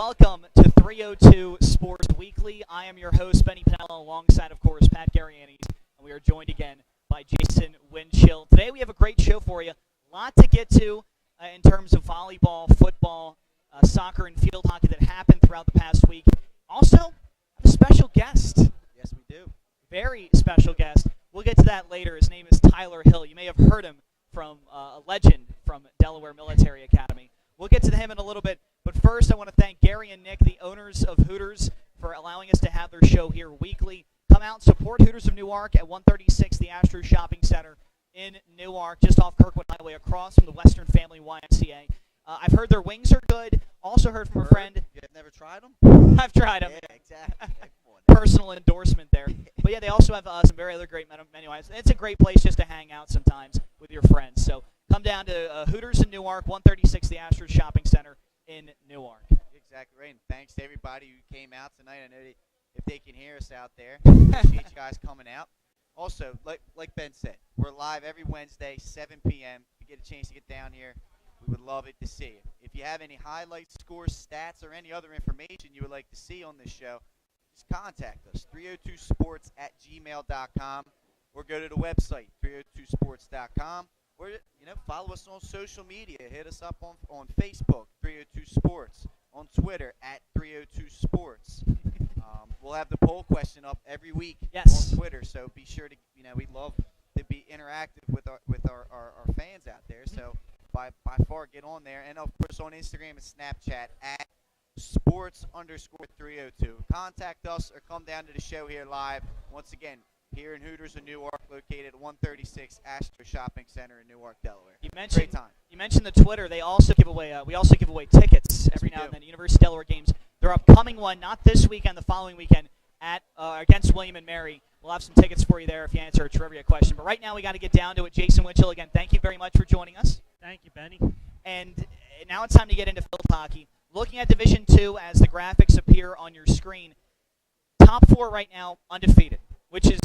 welcome to 302 Sports Weekly. I am your host, Benny Pinella, alongside, of course, Pat Garianis, and we are joined again by Jason Winchell. Today we have a great show for you. A lot to get to in terms of volleyball, football, soccer, and field hockey that happened throughout the past week. Also, a special guest. Yes, we do. Very special guest. We'll get to that later. His name is Tyler Hill. You may have heard him from a legend from Delaware Military Academy. We'll get to him in a little bit, but first I want to thank Gary and Nick, the owners of Hooters, for allowing us to have their show here weekly. Come out and support Hooters of Newark at 136 the Astro Shopping Center in Newark, just off Kirkwood Highway, across from the Western Family YMCA. I've heard their wings are good. Also heard from a friend. You've never tried them? I've tried them. Yeah, exactly. Personal endorsement there. But yeah, they also have some very other great menu items. It's a great place just to hang out sometimes with your friends. So come down to Hooters in Newark, 136 the Astro Shopping Center in Newark. Exactly right. And thanks to everybody who came out tonight. I know if they can hear us out there, appreciate you guys coming out. Also, like Ben said, we're live every Wednesday, 7 p.m. If you get a chance to get down here, we would love it to see you. If you have any highlights, scores, stats, or any other information you would like to see on this show, just contact us, 302sports@gmail.com, or go to the website, 302sports.com, or follow us on social media. Hit us up on Facebook, 302 Sports, on Twitter @302sports. We'll have the poll question up every week on Twitter, so be sure to we'd love to be interactive with our fans out there. So by far get on there, and of course on Instagram and Snapchat @sports_302. Contact us or come down to the show here live. Once again, here in Hooters of Newark, located at 136 Astro Shopping Center in Newark, Delaware. Great time. You mentioned the Twitter. They also give away. We also give away tickets every now and then. University of Delaware games. Their upcoming one, not this weekend, the following weekend at against William and Mary. We'll have some tickets for you there if you answer a trivia question. But right now we got to get down to it. Jason Winchell, again, thank you very much for joining us. Thank you, Benny. And now it's time to get into field hockey. Looking at Division II as the graphics appear on your screen, top four right now undefeated, which is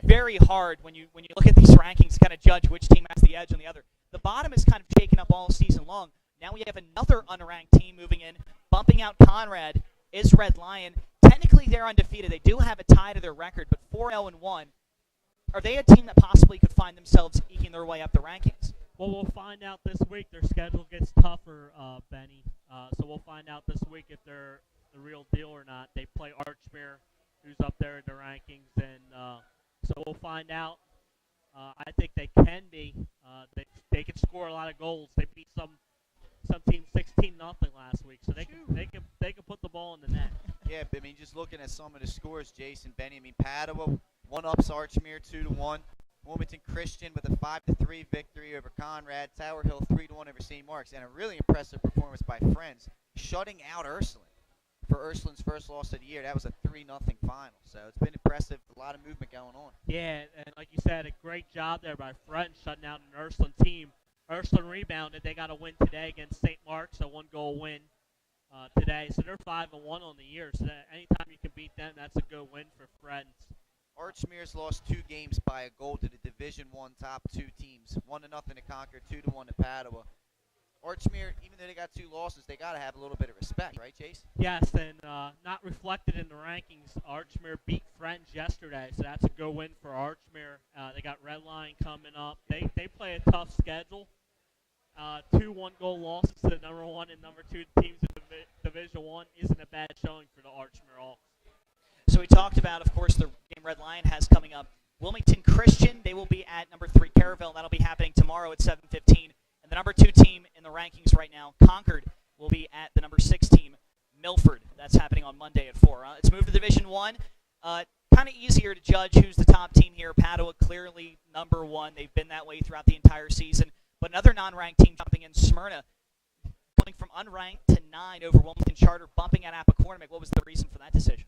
very hard when you look at these rankings to kind of judge which team has the edge on the other. The bottom is kind of shaken up all season long. Now we have another unranked team moving in, bumping out Conrad, is Red Lion. Technically they're undefeated. They do have a tie to their record, but 4-0-1. Are they a team that possibly could find themselves eking their way up the rankings? Well, we'll find out this week. Their schedule gets tougher, Benny. So we'll find out this week if they're the real deal or not. They play Archmere, who's up there in the rankings, and so we'll find out. I think they can be. They can score a lot of goals. They beat some teams 16-0 last week, so they can put the ball in the net. Yeah, but just looking at some of the scores, Jason, Benny. Padua one-ups Archmere 2-1. Wilmington Christian with a 5-3 victory over Conrad. Tower Hill 3-1 over St. Mark's, and a really impressive performance by Friends, shutting out Ursuline. For Ursuline's first loss of the year, that was a 3-0 final. So it's been impressive. A lot of movement going on. Yeah, and like you said, a great job there by Friends shutting out an Ursuline team. Ursuline rebounded. They got a win today against St. Mark's, a 1-goal win today. So they're 5-1 on the year. So anytime you can beat them, that's a good win for Friends. Archmere's lost 2 games by a goal to the Division I top 2 teams. 1-0 to Concord, 2-1 to Padua. Archmere, even though they got 2 losses, they got to have a little bit of respect, right, Chase? Yes, and not reflected in the rankings, Archmere beat Friends yesterday, so that's a good win for Archmere. They got Red Lion coming up. They play a tough schedule. 2 1-goal losses to the number 1 and number 2 teams in Division I isn't a bad showing for the Archmere Hawks. So we talked about, of course, the game Red Lion has coming up. Wilmington Christian, they will be at number 3 Caravelle. That'll be happening tomorrow at 7:15. And the number 2 team in the rankings right now, Concord, will be at the number 6 team, Milford. That's happening on Monday at 4. It's moved to Division I. Kind of easier to judge who's the top team here. Padua clearly number 1. They've been that way throughout the entire season. But another non-ranked team jumping in, Smyrna, going from unranked to 9 over Wilmington Charter, bumping at Appoquinimink. What was the reason for that decision?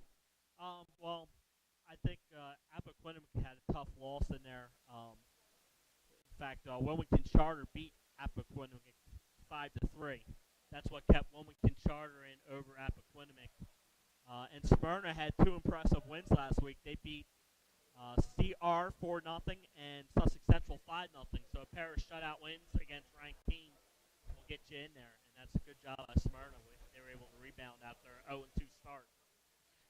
Well, I think Appoquinimink had a tough loss in there. In fact, Wilmington Charter beat Appoquinimink 5-3. That's what kept Wilmington Charter in over Appoquinimink. And Smyrna had 2 impressive wins last week. They beat CR 4-0 and Sussex Central 5-0. So a pair of shutout wins against ranked teams will get you in there, and that's a good job by Smyrna. They they were able to rebound after an 0-2 start.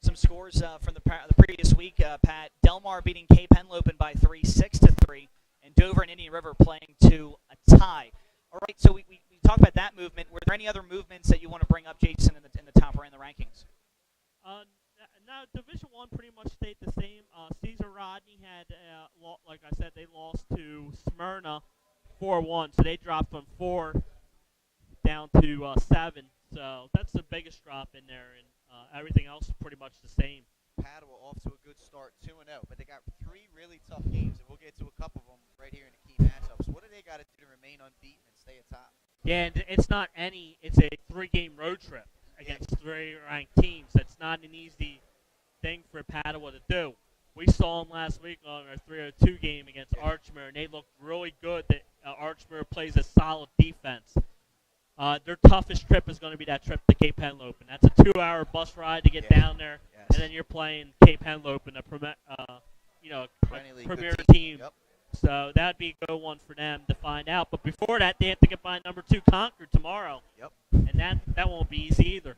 Some scores from the previous week, Pat. Delmar beating Cape Henlopen by 3, 6-3, and Dover and Indian River playing to a tie. All right, so we talked about that movement. Were there any other movements that you want to bring up, Jason, in the top or in the rankings? No, Division One pretty much stayed the same. Caesar Rodney had, like I said, they lost to Smyrna 4-1, so they dropped from 4 down to 7. So that's the biggest drop in there, and everything else is pretty much the same. Padua off to a good start, 2-0, but they got 3 really tough games, and we'll get to a couple of them right here in the key matchups. What do they got to do to remain unbeaten and stay atop? Yeah, and it's a 3-game road trip against 3 ranked teams. That's not an easy thing for Padua to do. We saw them last week on our 302 game against Archmere, and they looked really good. That Archmere plays a solid defense. Their toughest trip is going to be that trip to Cape Henlopen. That's a 2-hour bus ride to get down there, and then you're playing Cape Henlopen, a premier team. Yep. So that'd be a good one for them to find out. But before that, they have to get by number 2 Concord tomorrow. Yep. And that won't be easy either.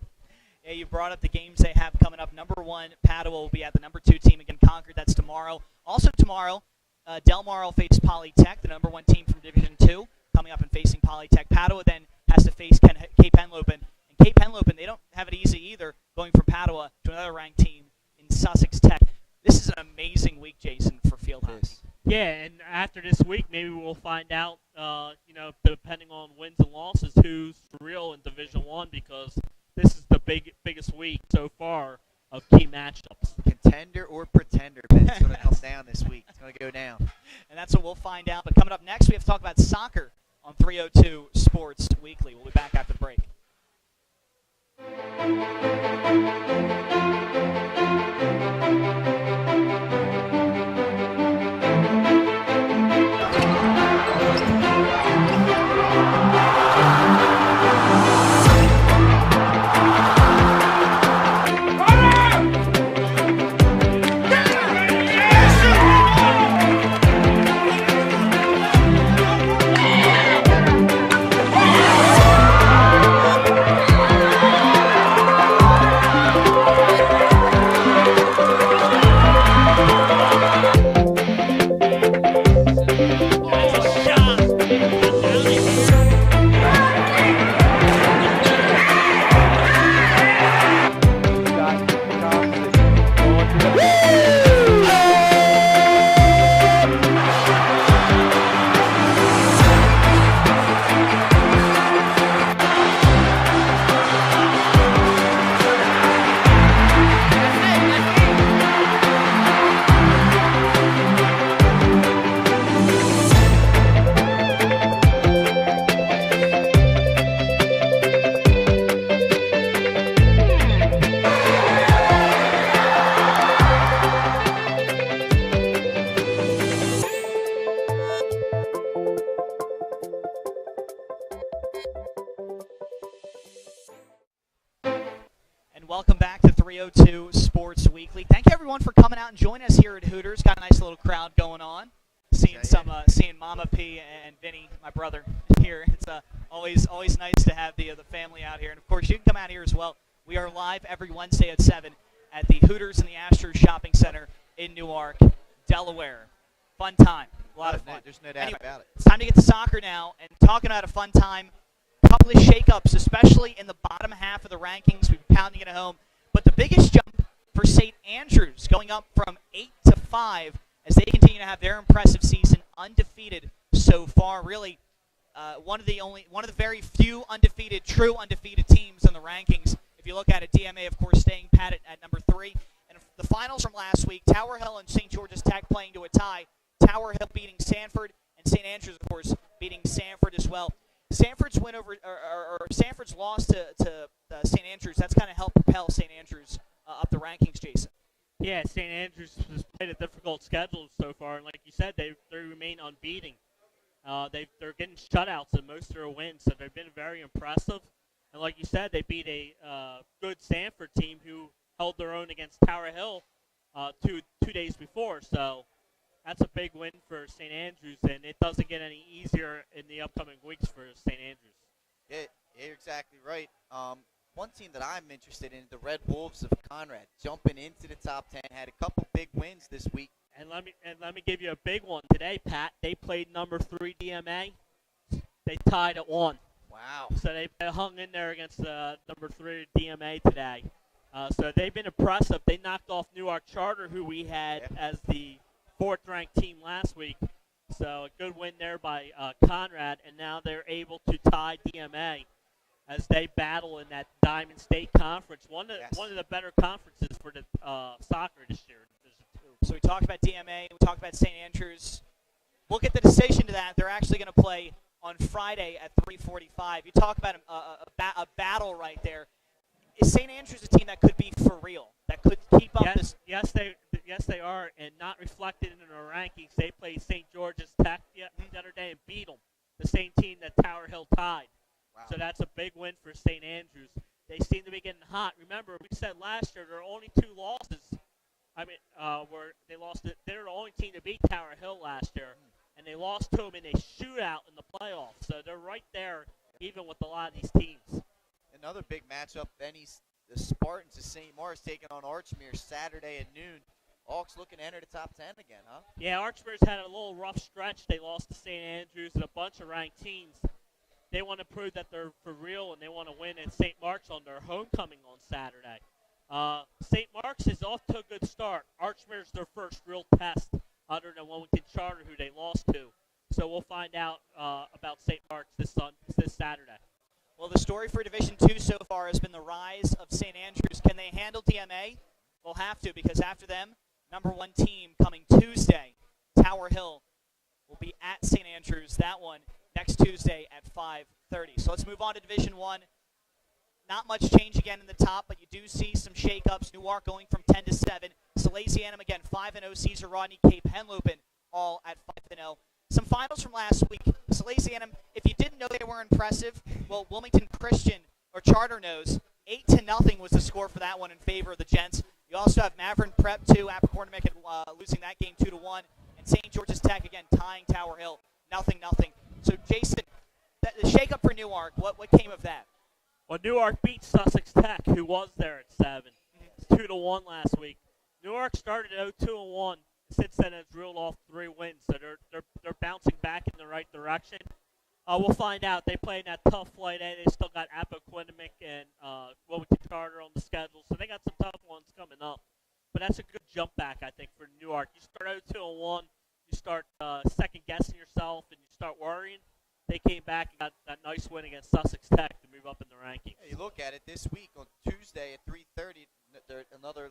Yeah, you brought up the games they have coming up. Number 1, Padua will be at the number 2 team again, Concord. That's tomorrow. Also tomorrow, Delmar will face Polytech, the number 1 team from Division 2, coming up and facing Polytech. Padua then has to face Cape Henlopen. And Cape Henlopen, they don't have it easy either, going from Padua to another ranked team in Sussex Tech. This is an amazing week, Jason, for field hockey. Yeah, and after this week, maybe we'll find out, depending on wins and losses, who's for real in Division 1, because this is the biggest week so far of key matchups. Contender or pretender, Ben. It's going to come down this week. It's going to go down. And that's what we'll find out. But coming up next, we have to talk about soccer on 302 Sports Weekly. We'll be back after the break. Welcome back to 302 Sports Weekly. Thank you, everyone, for coming out and joining us here at Hooters. Got a nice little crowd going on. Seeing Mama P and Vinny, my brother, here. It's always nice to have the family out here. And, of course, you can come out here as well. We are live every Wednesday at 7 at the Hooters and the Astros Shopping Center in Newark, Delaware. Fun time. A lot of fun. There's no doubt about it. It's time to get to soccer now. And talking about a fun time, a couple of shakeups, especially in the bottom half of the rankings. We've been pounding it at home. But the biggest jump for St. Andrews, going up from 8 to 5 as they continue to have their impressive season, undefeated so far. Really, one of the very few true undefeated teams in the rankings. If you look at it, DMA, of course, staying pat at number 3. And the finals from last week, Tower Hill and St. George's Tech playing to a tie. Tower Hill beating Sanford, and St. Andrews, of course, beating Sanford as well. Sanford's win over, or Sanford's loss to St. Andrews, that's kind of helped propel St. Andrews up the rankings, Jason. Yeah, St. Andrews has played a difficult schedule so far, and like you said, they remain unbeaten. They're getting shutouts in most of their wins, so they've been very impressive. And like you said, they beat a good Sanford team who held their own against Tower Hill two days before. So that's a big win for St. Andrews, and it doesn't get any easier in the upcoming weeks for St. Andrews. Yeah, you're exactly right. One team that I'm interested in, the Red Wolves of Conrad, jumping into the top 10, had a couple big wins this week. And let me give you a big one today, Pat. They played number 3 DMA. They tied at 1. Wow. So they hung in there against number 3 DMA today. So they've been impressive. They knocked off Newark Charter, who we had as the 4th-ranked team last week. So a good win there by Conrad, and now they're able to tie DMA as they battle in that Diamond State Conference, one of the better conferences for the soccer this year. So we talked about DMA, we talked about St. Andrews. We'll get the decision to that. They're actually going to play on Friday at 3:45. You talk about a battle right there. Is St. Andrews a team that could be for real, that could keep up this? Yes, they are, and not reflected in our rankings. They played St. George's Tech the other day and beat them, the same team that Tower Hill tied. Wow. So that's a big win for St. Andrews. They seem to be getting hot. Remember, we said last year there are only 2 losses. Where they lost it. They were the only team to beat Tower Hill last year, and they lost to them in a shootout in the playoffs. So they're right there, even with a lot of these teams. Another big matchup, the Spartans of St. Mars taking on Archmere Saturday at noon. Hawks looking to enter the top 10 again, huh? Yeah, Archmere's had a little rough stretch. They lost to St. Andrews and a bunch of ranked teams. They want to prove that they're for real, and they want to win at St. Mark's on their homecoming on Saturday. St. Mark's is off to a good start. Archmere's their first real test other than Wilmington Charter, who they lost to. So we'll find out about St. Mark's this Saturday. Well, the story for Division II so far has been the rise of St. Andrews. Can they handle DMA? They'll have to, because after them, number 1 team coming Tuesday, Tower Hill, will be at St. Andrews. That one next Tuesday at 5:30. So let's move on to Division I. Not much change again in the top, but you do see some shakeups. Newark going from 10 to 7. Salesianum again 5-0. Caesar Rodney, Cape Henlopen all at 5-0. Some finals from last week. Salesianum, if you didn't know they were impressive, well, Wilmington Christian or Charter knows 8-0 was the score for that one in favor of the Gents. You also have Maverick Prep 2, Appoquinimink losing that game 2-1, and St. George's Tech again tying Tower Hill 0-0. So Jason, the shakeup for Newark, what came of that? Well, Newark beat Sussex Tech, who was there at 7. It's 2-1 last week. Newark started 0-2-1. Since then, it's reeled off 3 wins, so they're bouncing back in the right direction. We'll find out. They play in that tough flight A. They still got Appoquinimink and Wilmington Charter on the schedule, so they got some tough ones coming up. But that's a good jump back, I think, for Newark. You start 0-2-1, you start second-guessing yourself, and you start worrying. They came back and got that nice win against Sussex Tech to move up in the rankings. Yeah, you look at it this week on Tuesday at 3:30, another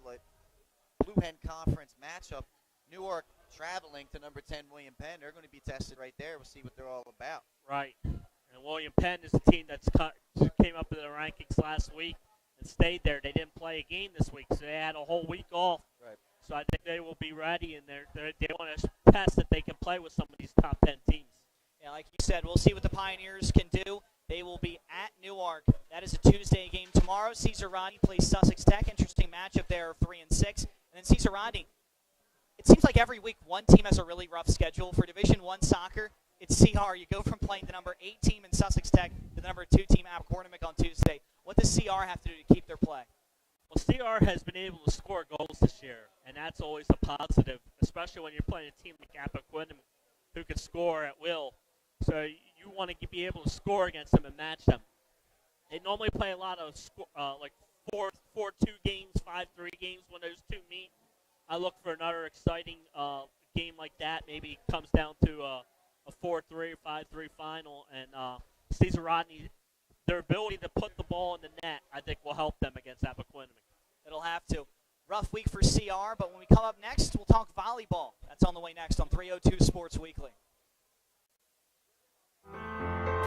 Blue Hen Conference matchup. Newark traveling to number 10 William Penn. They're going to be tested right there. We'll see what they're all about. Right. And William Penn is a team that's came up in the rankings last week and stayed there. They didn't play a game this week, so they had a whole week off. Right. So I think they will be ready, and they want to test that they can play with some of these top 10 teams. Yeah, like you said, we'll see what the Pioneers can do. They will be at Newark. That is a Tuesday game tomorrow. Caesar Rodney plays Sussex Tech. Interesting matchup there, 3-6. And then Caesar Rodney, it seems like every week one team has a really rough schedule. For Division I soccer, it's CR. You go from playing the number 8 team in Sussex Tech to the number 2 team Appoquinimink on Tuesday. What does CR have to do to keep their play? Well, CR has been able to score goals this year, and that's always a positive, especially when you're playing a team like Appoquinimink who can score at will. So you want to be able to score against them and match them. They normally play a lot of 4-2 games, 5-3 games when those two meet. I look for another exciting game like that. Maybe it comes down to a 4-3 or 5-3 final. And Caesar Rodney, their ability to put the ball in the net, I think will help them against Appoquinimink. It'll have to. Rough week for CR, but when we come up next, we'll talk volleyball. That's on the way next on 302 Sports Weekly.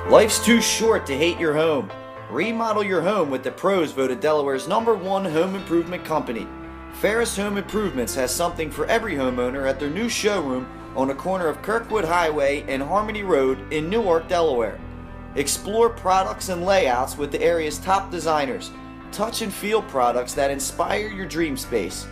Life's too short to hate your home. Remodel your home with the pros voted Delaware's #1 home improvement company. Ferris Home Improvements has something for every homeowner at their new showroom on the corner of Kirkwood Highway and Harmony Road in Newark, Delaware. Explore products and layouts with the area's top designers. Touch and feel products that inspire your dream space.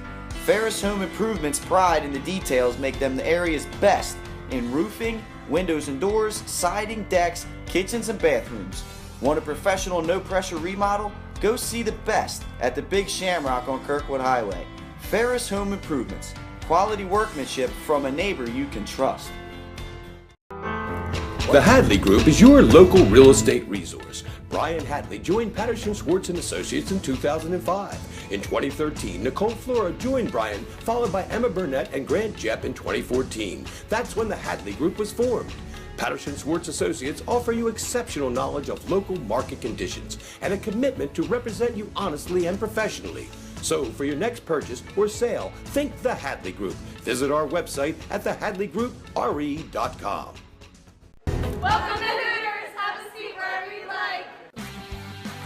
Ferris Home Improvements' pride in the details make them the area's best in roofing, windows and doors, siding, decks, kitchens, and bathrooms. Want a professional, no-pressure remodel? Go see the best at the Big Shamrock on Kirkwood Highway. Ferris Home Improvements. Quality workmanship from a neighbor you can trust. The Hadley Group is your local real estate resource. Brian Hadley joined Patterson Schwartz & Associates in 2005. In 2013, Nicole Flora joined Brian, followed by Emma Burnett and Grant Jepp in 2014. That's when the Hadley Group was formed. Patterson Schwartz Associates offer you exceptional knowledge of local market conditions and a commitment to represent you honestly and professionally. So for your next purchase or sale, think the Hadley Group. Visit our website at thehadleygroupre.com. Welcome to Hooters. Have a seat wherever you like.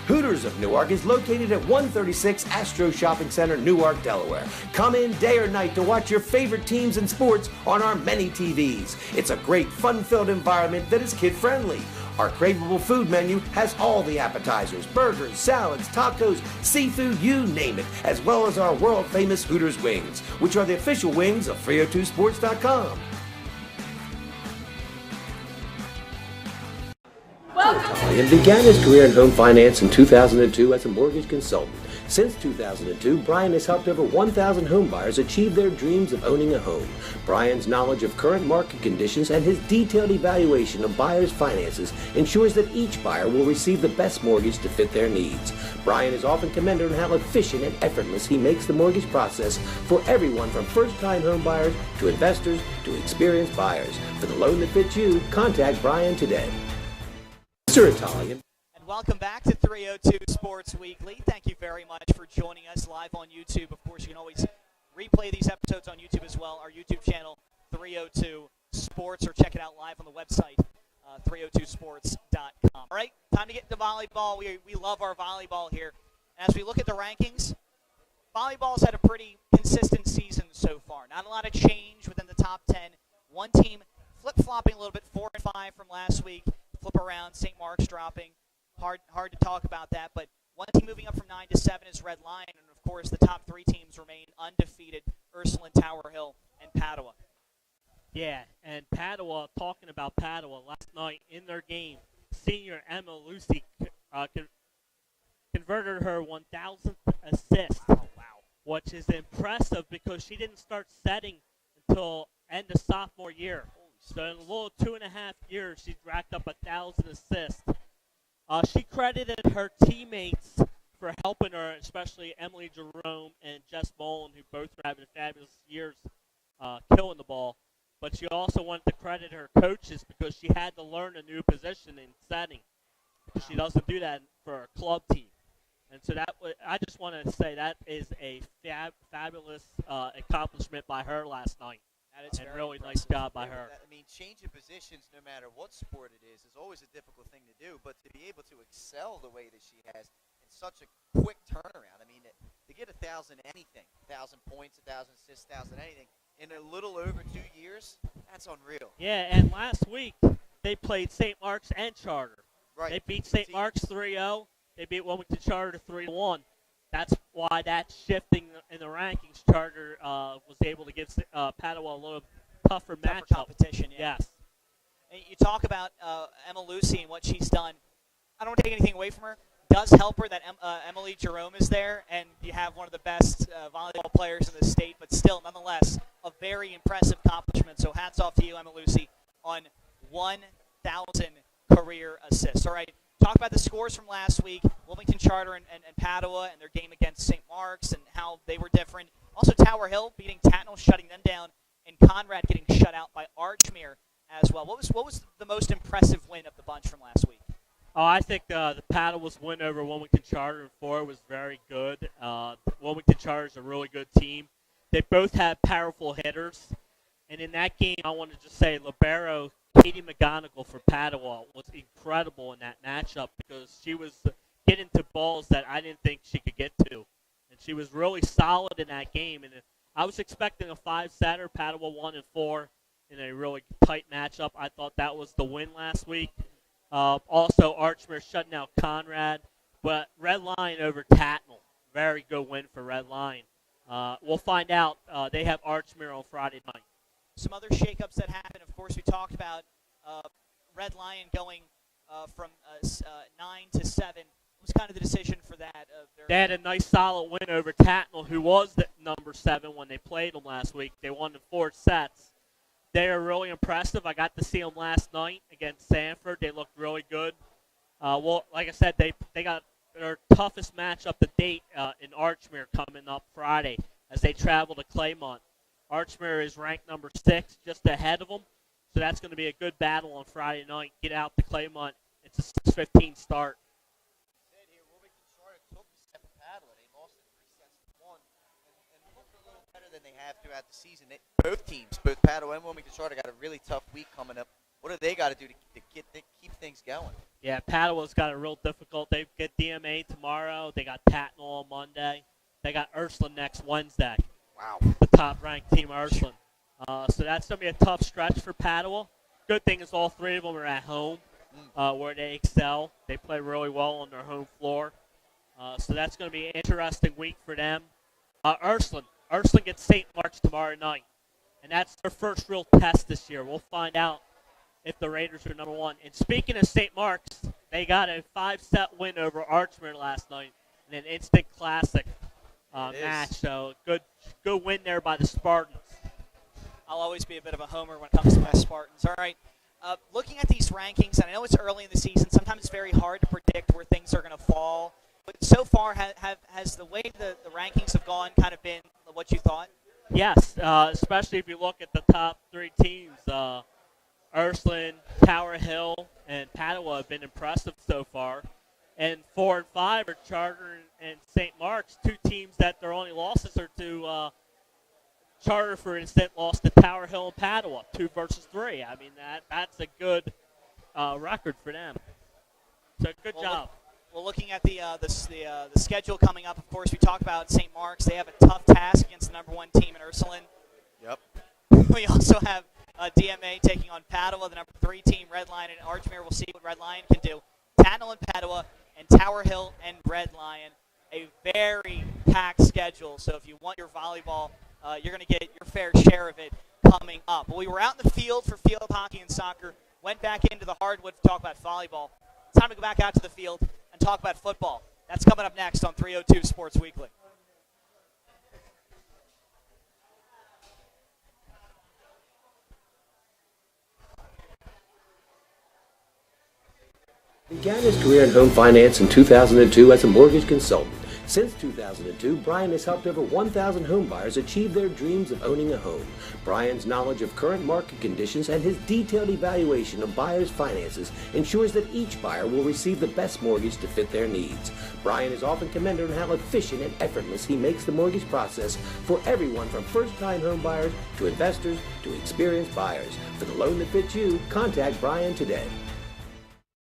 Hooters of Newark is located at 136 Astro Shopping Center, Newark, Delaware. Come in day or night to watch your favorite teams and sports on our many TVs. It's a great, fun-filled environment that is kid-friendly. Our craveable food menu has all the appetizers, burgers, salads, tacos, seafood, you name it, as well as our world-famous Hooters wings, which are the official wings of 302sports.com. Italian began his career in home finance in 2002 as a mortgage consultant. Since 2002, Brian has helped over 1,000 home buyers achieve their dreams of owning a home. Brian's knowledge of current market conditions and his detailed evaluation of buyers' finances ensures that each buyer will receive the best mortgage to fit their needs. Brian is often commended on how efficient and effortless he makes the mortgage process for everyone from first-time home buyers to investors to experienced buyers. For the loan that fits you, contact Brian today. Mr. Italian. And welcome back to 302 Sports Weekly. Thank you very much for joining us live on YouTube. Of course, you can always replay these episodes on YouTube as well. Our YouTube channel, 302 Sports, or check it out live on the website, 302sports.com. All right, time to get to volleyball. We love our volleyball here. As we look at the rankings, volleyball's had a pretty consistent season so far. Not a lot of change within the top 10. One team flip-flopping a little bit, 4 and 5 from last week. Flip around, St. Mark's dropping. Hard to talk about that, but one team moving up from 9 to 7 is Red Lion, and of course the top 3 teams remain undefeated: Ursuline, Tower Hill, and Padua. Yeah, and Padua, talking about Padua, last night in their game, senior Emma Lucy converted her 1,000th assist. Oh, wow. Which is impressive because she didn't start setting until end of sophomore year. So in a little 2.5 years, she's racked up 1,000 assists. She credited her teammates for helping her, especially Emily Jerome and Jess Mullen, who both are having fabulous years killing the ball. But she also wanted to credit her coaches because she had to learn a new position in setting. She doesn't do that for her club team. And so I just want to say that is a fabulous accomplishment by her last night. And really nice job by her. I mean, changing positions, no matter what sport it is always a difficult thing to do. But to be able to excel the way that she has in such a quick turnaround, I mean, to get 1,000 anything, 1,000 points, 1,000 assists, 1,000 anything, in a little over 2 years, that's unreal. Yeah, and last week they played St. Mark's and Charter. Right. They beat St. Mark's 3-0. They beat Wilmington Charter 3-1. That's why that shifting in the rankings, Charter was able to give Padua a little tougher matchup. Competition, yeah. Yes. And you talk about Emma Lucy and what she's done. I don't want to take anything away from her. It does help her that Emily Jerome is there, and you have one of the best volleyball players in the state, but still, nonetheless, a very impressive accomplishment. So hats off to you, Emma Lucy, on 1,000 career assists. All right. Talk about the scores from last week, Wilmington Charter and Padua and their game against St. Mark's and how they were different. Also Tower Hill beating Tatnall, shutting them down, and Conrad getting shut out by Archmere as well. What was the most impressive win of the bunch from last week? Oh, I think the Paddle's win over Wilmington Charter in 4 was very good. Wilmington Charter is a really good team. They both have powerful hitters. And in that game, I want to just say libero Katie McGonigal for Padua was incredible in that matchup because she was getting to balls that I didn't think she could get to. And she was really solid in that game. And I was expecting a 5-setter, Padua 1 and 4 in a really tight matchup. I thought that was the win last week. Also, Archmere shutting out Conrad. But Red Lion over Tatnall. Very good win for Red Lion. We'll find out. They have Archmere on Friday night. Some other shakeups that happened. Of course, we talked about Red Lion going from 9 to 7. was kind of the decision for that? They had a nice solid win over Tatnall, who was the number 7 when they played them last week. They won in 4 sets. They are really impressive. I got to see them last night against Sanford. They looked really good. Well, like I said, they got their toughest matchup to date in Archmere coming up Friday as they travel to Claymont. Archmere is ranked number 6, just ahead of them. So that's going to be a good battle on Friday night. Get out to Claymont. It's a 6:15 start. Than they have throughout the season. Both teams, both Padua and Wilmington Charter, got a really tough week coming up. What do they got to do to keep things going? Yeah, Padua's got a real difficult. They get DMA tomorrow. They got Tatnall on Monday. They got Ursuline next Wednesday. Wow. The top-ranked team, Ursuline. So that's going to be a tough stretch for Padua. Good thing is all 3 of them are at home where they excel. They play really well on their home floor. So that's going to be an interesting week for them. Ursuline gets St. Mark's tomorrow night, and that's their first real test this year. We'll find out if the Raiders are number 1. And speaking of St. Mark's, they got a 5-set win over Archmere last night in an instant classic match. So good win there by the Spartans. I'll always be a bit of a homer when it comes to my Spartans. All right, looking at these rankings, and I know it's early in the season, sometimes it's very hard to predict where things are going to fall. But so far, has the way the rankings have gone kind of been what you thought? Yes, especially if you look at the top 3 teams. Ursuline, Tower Hill, and Padua have been impressive so far. And 4 and 5 are Charter and St. Mark's, 2 teams that their only losses are to Charter, for instance, lost to Tower Hill and Padua, 2 versus 3. I mean, that's a good record for them. So good job. Well, looking at the schedule coming up, of course, we talked about St. Mark's. They have a tough task against the number 1 team in Ursuline. Yep. We also have DMA taking on Padua, the number 3 team, Red Lion and Archmere. We'll see what Red Lion can do. Tatnall and Padua, and Tower Hill and Red Lion. A very packed schedule. So if you want your volleyball, you're going to get your fair share of it coming up. Well, we were out in the field for field hockey and soccer. Went back into the hardwood to talk about volleyball. It's time to go back out to the field and talk about football. That's coming up next on 302 Sports Weekly. Began his career in home finance in 2002 as a mortgage consultant. Since 2002, Brian has helped over 1,000 home buyers achieve their dreams of owning a home. Brian's knowledge of current market conditions and his detailed evaluation of buyers' finances ensures that each buyer will receive the best mortgage to fit their needs. Brian is often commended on how efficient and effortless he makes the mortgage process for everyone from first-time home buyers to investors to experienced buyers. For the loan that fits you, contact Brian today.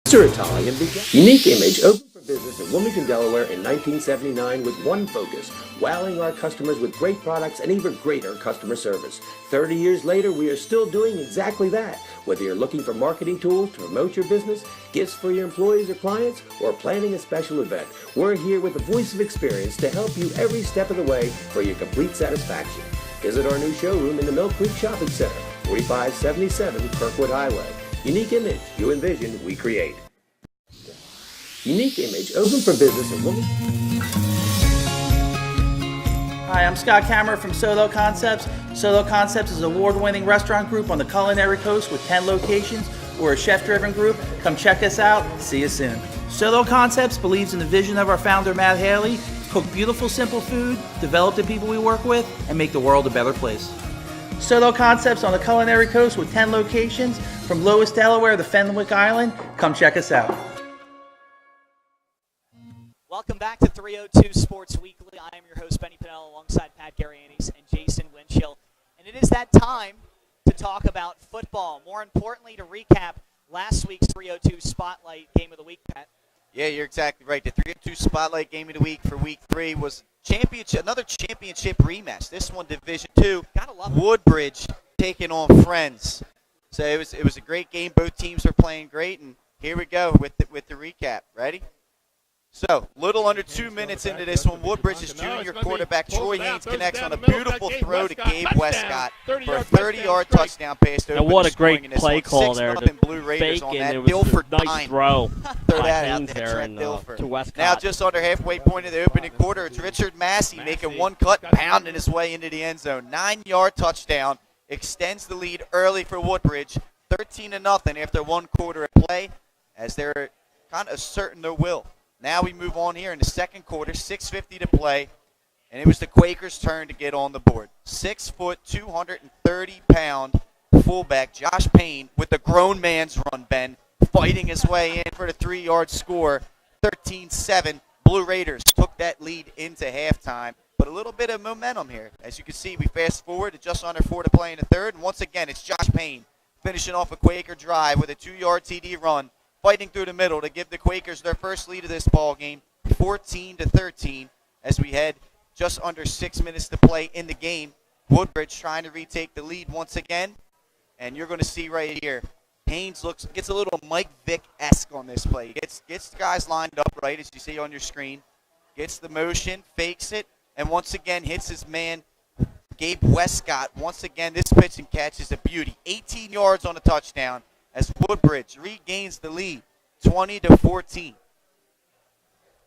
Mr. Italian began Unique Image opened for business in Wilmington, Delaware in 1979 with one focus, wowing our customers with great products and even greater customer service. 30 years later, we are still doing exactly that. Whether you're looking for marketing tools to promote your business, gifts for your employees or clients, or planning a special event, we're here with the voice of experience to help you every step of the way for your complete satisfaction. Visit our new showroom in the Mill Creek Shopping Center, 4577 Kirkwood Highway. Unique Image, you envision, we create. Unique Image, open for business in Wilmington. Hi, I'm Scott Kammerer from Solo Concepts. Solo Concepts is an award-winning restaurant group on the culinary coast with 10 locations. We're a chef-driven group. Come check us out. See you soon. Solo Concepts believes in the vision of our founder, Matt Haley, cook beautiful, simple food, develop the people we work with, and make the world a better place. Solo Concepts on the culinary coast with 10 locations from Lois, Delaware to Fenwick Island. Come check us out. Welcome back to 302 Sports Weekly. I am your host, Benny Pinella, alongside Pat Garianis and Jason Winchell. And it is that time to talk about football. More importantly, to recap last week's 302 Spotlight Game of the Week, Pat. Yeah, you're exactly right. The 302 Spotlight Game of the Week for Week 3 was another championship rematch. This one, Division 2. Gotta love it. Woodbridge taking on Friends. So it was a great game. Both teams are playing great, and here we go with the recap. Ready? So, little under 2 minutes into this one, Woodbridge's junior quarterback Troy Haynes connects on a beautiful throw to Gabe Westcott for a 30-yard touchdown pass to And open what the a scoring great in this play one. call there. 6-0 Blue Raiders on Fake, that. and it was Dilford a nice dime. throw Throw by that out Haynes there, there Trent Dilford. to Westcott. Now just under halfway point of the opening quarter, it's Richard Massey making one cut, pounding his way into the end zone. 9-yard touchdown, extends the lead early for Woodbridge, 13-0 after one quarter of play, as they're kind of asserting their will. Now we move on here in the second quarter, 6:50 to play, and it was the Quakers' turn to get on the board. 6 foot, 230-pound fullback Josh Payne with the grown man's run, Ben, fighting his way in for the 3-yard score, 13-7. Blue Raiders took that lead into halftime, but a little bit of momentum here. As you can see, we fast forward to just under 4 to play in the third, and once again, it's Josh Payne finishing off a Quaker drive with a 2-yard TD run, fighting through the middle to give the Quakers their first lead of this ball game, 14-13, as we head just under 6 minutes to play in the game. Woodbridge trying to retake the lead once again, and you're going to see right here, Haynes gets a little Mike Vick-esque on this play. Gets the guys lined up right, as you see on your screen, gets the motion, fakes it, and once again hits his man, Gabe Westcott. Once again, this pitch and catch is a beauty. 18 yards on a touchdown, as Woodbridge regains the lead, 20-14.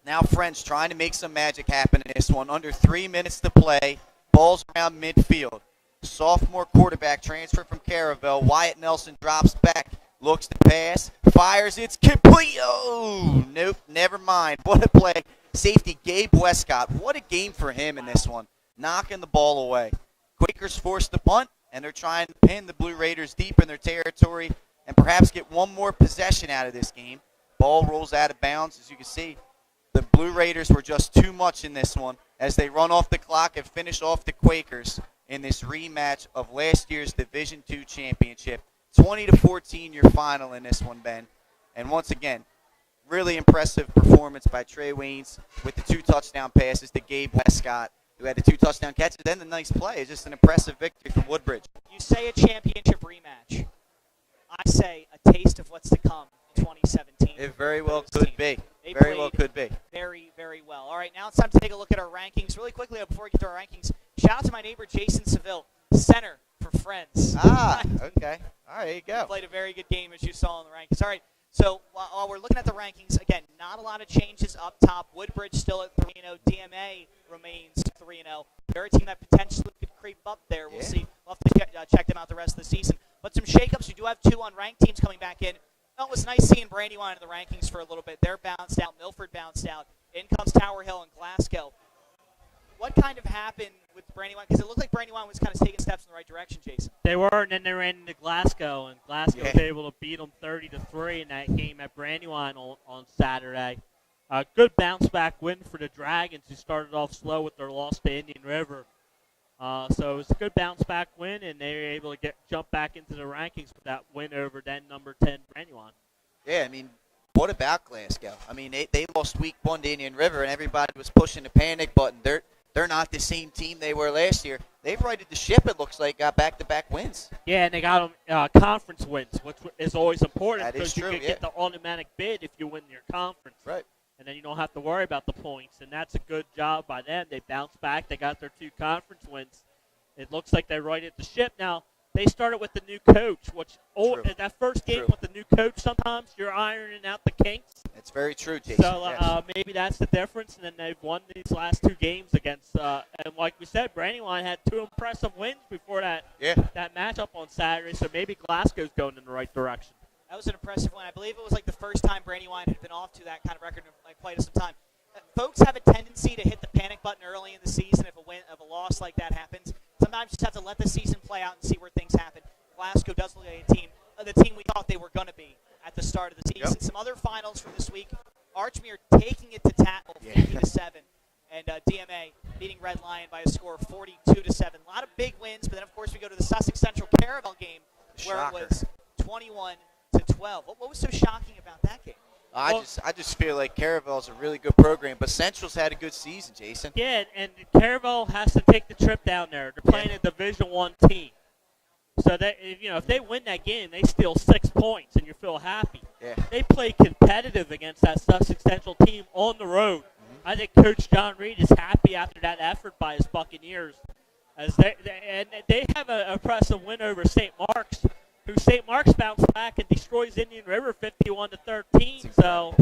Now French trying to make some magic happen in this one. Under 3 minutes to play. Ball's around midfield. Sophomore quarterback transfer from Caravelle. Wyatt Nelson drops back. Looks to pass. Fires. It's complete. Oh, nope. Never mind. What a play. Safety Gabe Westcott. What a game for him in this one. Knocking the ball away. Quakers force the punt, and they're trying to pin the Blue Raiders deep in their territory and perhaps get one more possession out of this game. Ball rolls out of bounds. As you can see, the Blue Raiders were just too much in this one as they run off the clock and finish off the Quakers in this rematch of last year's Division II championship. 20-14 your final in this one, Ben. And once again, really impressive performance by Trey Waynes with the 2 touchdown passes to Gabe Westcott, who had the 2 touchdown catches. Then the nice play. It's just an impressive victory from Woodbridge. You say a championship rematch. I say a taste of what's to come in 2017. It very well for this could team. be. They Very well played could be. Very, very well. All right, now it's time to take a look at our rankings. Really quickly, before we get to our rankings, shout out to my neighbor Jason Seville, center for Friends. Ah, okay. All right, there you go. Played a very good game, as you saw in the rankings. All right, so while we're looking at the rankings, again, not a lot of changes up top. Woodbridge still at 3-0. DMA remains 3-0. They're a team that potentially could creep up there. We'll see. We'll have to check them out the rest of the season. But some shakeups. You do have 2 unranked teams coming back in. Well, it was nice seeing Brandywine in the rankings for a little bit. They're bounced out. Milford bounced out. In comes Tower Hill and Glasgow. What kind of happened with Brandywine? Because it looked like Brandywine was kind of taking steps in the right direction, Jason. They were, and then they ran into Glasgow, and Glasgow was able to beat them 30-3 in that game at Brandywine on Saturday. Good bounce-back win for the Dragons, who started off slow with their loss to Indian River. So it was a good bounce-back win, and they were able to jump back into the rankings with that win over then number 10 Brandywine. Yeah, I mean, what about Glasgow? I mean, they lost week 1 to Indian River, and everybody was pushing the panic button. They're not the same team they were last year. They've righted the ship, it looks like, got back-to-back wins. Yeah, and they got them conference wins, which is always important because you can get the automatic bid if you win your conference. Right. And then you don't have to worry about the points, and that's a good job by them. They bounced back. They got their 2 conference wins. It looks like they righted the ship. Now, they started with the new coach, which that first game with the new coach, sometimes you're ironing out the kinks. It's very true, Jason. So maybe that's the difference, and then they've won these last 2 games against, and like we said, Brandywine had 2 impressive wins before that matchup on Saturday, so maybe Glasgow's going in the right direction. That was an impressive win. I believe it was like the first time Brandywine had been off to that kind of record in like quite some time. Folks have a tendency to hit the panic button early in the season if a loss like that happens. Sometimes you just have to let the season play out and see where things happen. Glasgow does look like a team, the team we thought they were going to be at the start of the season. Yep. Some other finals from this week: Archmere taking it to Tattle, 50-7, and DMA beating Red Lion by a score of 42-7. A lot of big wins, but then of course we go to the Sussex Central Caravelle game where it was 21-12. What was so shocking about that game? I just feel like Caravelle's a really good program, but Central's had a good season, Jason. Yeah, and Caravelle has to take the trip down there. They're playing a Division I team, so that if they win that game, they steal 6 points, and you feel happy. Yeah. They play competitive against that Sussex Central team on the road. I think Coach John Reed is happy after that effort by his Buccaneers, as they have an impressive win over St. Mark's, who St. Mark's bounced back and destroys Indian River 51-13. So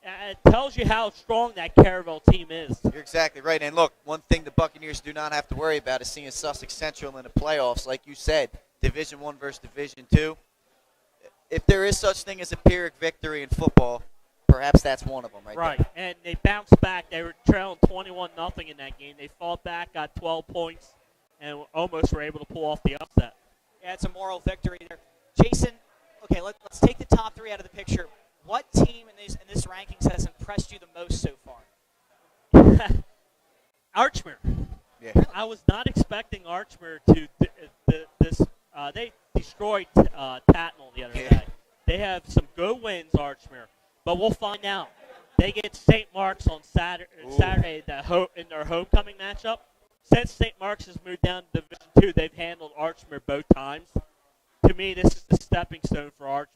it tells you how strong that Caravelle team is. You're exactly right. And look, one thing the Buccaneers do not have to worry about is seeing Sussex Central in the playoffs. Like you said, Division I versus Division II. If there is such thing as a Pyrrhic victory in football, perhaps that's one of them right there. And they bounced back. They were trailing 21-0 in that game. They fought back, got 12 points, and almost were able to pull off the upset. Yeah, it's a moral victory there. Jason, okay, let's take the top three out of the picture. What team in this rankings has impressed you the most so far? Archmere. Yeah. I was not expecting Archmere to they destroyed Tatnall the other day. They have some good wins, Archmere, but we'll find out. They get St. Mark's on Saturday in their homecoming matchup. Since St. Mark's has moved down to Division II, they've handled Archmere both times. To me, this is the stepping stone for Archmere.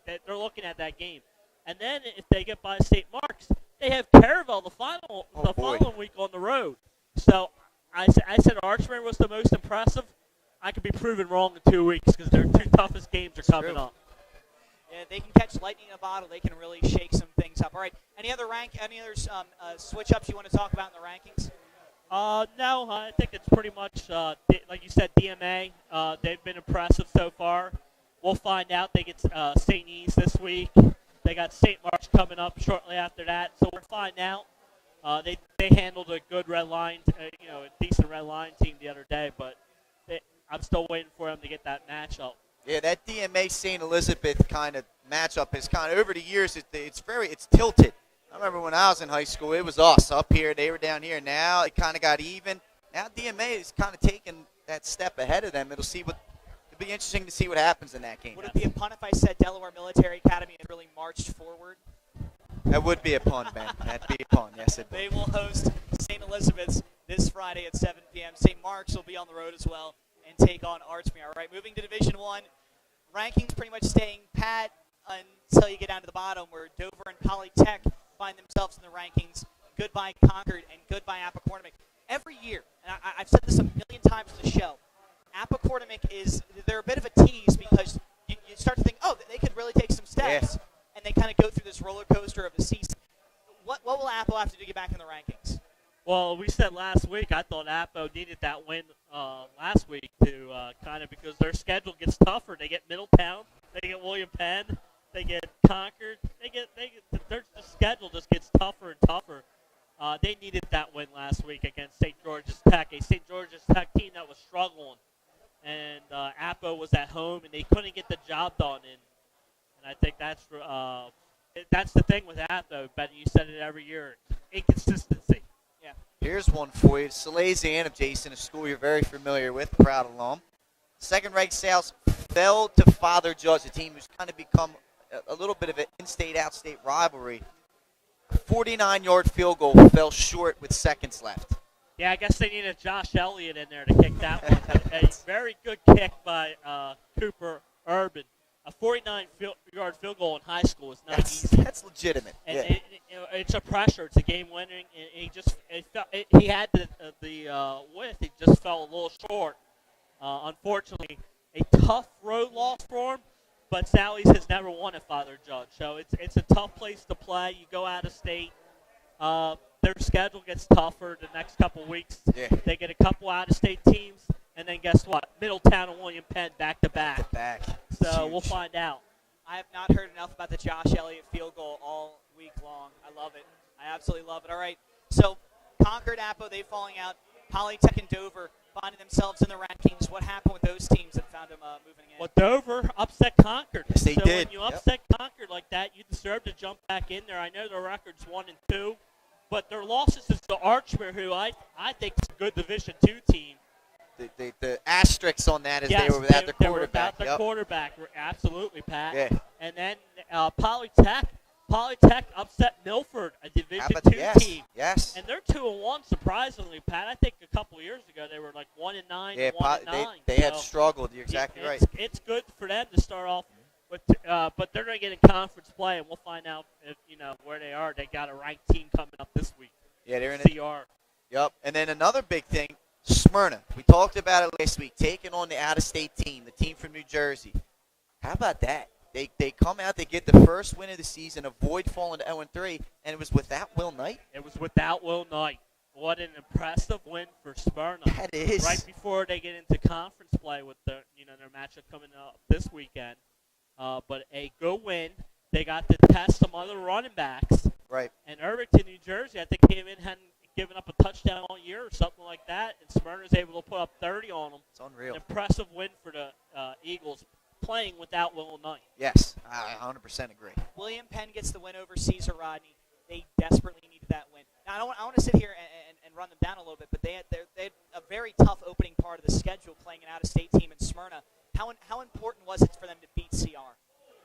They're looking at that game, and then if they get by St. Mark's, they have Caravelle the following week on the road. So I said Archmere was the most impressive. I could be proven wrong in 2 weeks because their two toughest games are coming up. Yeah, they can catch lightning in a bottle. They can really shake some things up. All right. Any other switch ups you want to talk about in the rankings? No, I think it's pretty much like you said, DMA. They've been impressive so far. We'll find out. They get St. E's this week. They got St. Mark's coming up shortly after that. So we'll find out. They handled a good red line, a decent red line team the other day, but I'm still waiting for them to get that matchup. Yeah, that DMA St. Elizabeth kind of matchup is kind of over the years. It's tilted. I remember when I was in high school, it was us up here, they were down here. Now it kind of got even. Now DMA is kind of taking that step ahead of them. It'll be interesting to see what happens in that game. Would it be a pun if I said Delaware Military Academy has really marched forward? That would be a pun, Ben. That'd be a pun. Yes, it would. They will host St. Elizabeth's this Friday at 7 p.m. St. Mark's will be on the road as well and take on Archmere. All right, moving to Division I, rankings pretty much staying pat until you get down to the bottom, where Dover and Polytech find themselves in the rankings. Goodbye Concord and goodbye Appoquinimink. Every year, and I've said this a million times on the show, Appoquinimink they're a bit of a tease because you start to think, oh, they could really take some steps, and they kind of go through this roller coaster of the season. What will Appo have to do to get back in the rankings? Well, we said last week, I thought Appo needed that win last week to kind of, because their schedule gets tougher. They get Middletown, they get William Penn, they get Concord. Their schedule just gets tougher and tougher. They needed that win last week against St. George's Tech, a St. George's Tech team that was struggling. And Appo was at home, and they couldn't get the job done. And I think that's the thing with Appo, but you said it every year, inconsistency. Yeah. Here's one for you. Salesian, Jason, a school you're very familiar with, proud alum. Second-ranked Sales fell to Father Judge, a team who's kind of become a little bit of an in-state, out-state rivalry. A 49-yard field goal fell short with seconds left. Yeah, I guess they needed Josh Elliott in there to kick that one. A very good kick by Cooper Urban. A 49-yard field goal in high school is not easy. That's legitimate. And it's a pressure. It's a game-winning. And he had the width. He just fell a little short. Unfortunately, a tough road loss for him. But Sally's has never won at Father Judge, so it's a tough place to play. You go out of state. Their schedule gets tougher the next couple weeks. Yeah. They get a couple out-of-state teams, and then guess what? Middletown and William Penn back-to-back. So we'll find out. I have not heard enough about the Josh Elliott field goal all week long. I love it. I absolutely love it. All right, so Concord, Appo, they falling out. Polytech and Dover finding themselves in the rankings. What happened with those teams that found them moving in? Well, Dover upset Concord. Yes, they did. When you upset Concord like that, you deserve to jump back in there. I know their record's 1-2, but their losses is to Archmere, who I think is a good Division II team. The asterisks on that is they were without their quarterback. They were without their quarterback. Absolutely, Pat. Yeah. And then Polytech upset Milford, a Division II team. Yes. And they're 2-1, surprisingly, Pat. I think a couple of years ago they were like 1-9, Yeah, 1-9. they had struggled. You're exactly right. It's good for them to start off But they're going to get in conference play, and we'll find out if where they are. They got a ranked team coming up this week. Yeah, they're in CR. Yep. And then another big thing, Smyrna. We talked about it last week, taking on the out-of-state team, the team from New Jersey. How about that? They come out, they get the first win of the season, avoid falling to 0-3, and it was without Will Knight. It was without Will Knight. What an impressive win for Smyrna. That is. Right before they get into conference play with their matchup coming up this weekend. But a good win. They got to test some other running backs. Right. And Irvington, New Jersey, I think came in, hadn't given up a touchdown all year or something like that. And Smyrna was able to put up 30 on them. It's unreal. An impressive win for the Eagles, playing without Will Knight. Yes, I 100% agree. William Penn gets the win over Caesar Rodney. They desperately needed that win. Now, I want to sit here and run them down a little bit, but they had a very tough opening part of the schedule playing an out-of-state team in Smyrna. How important was it for them to beat CR?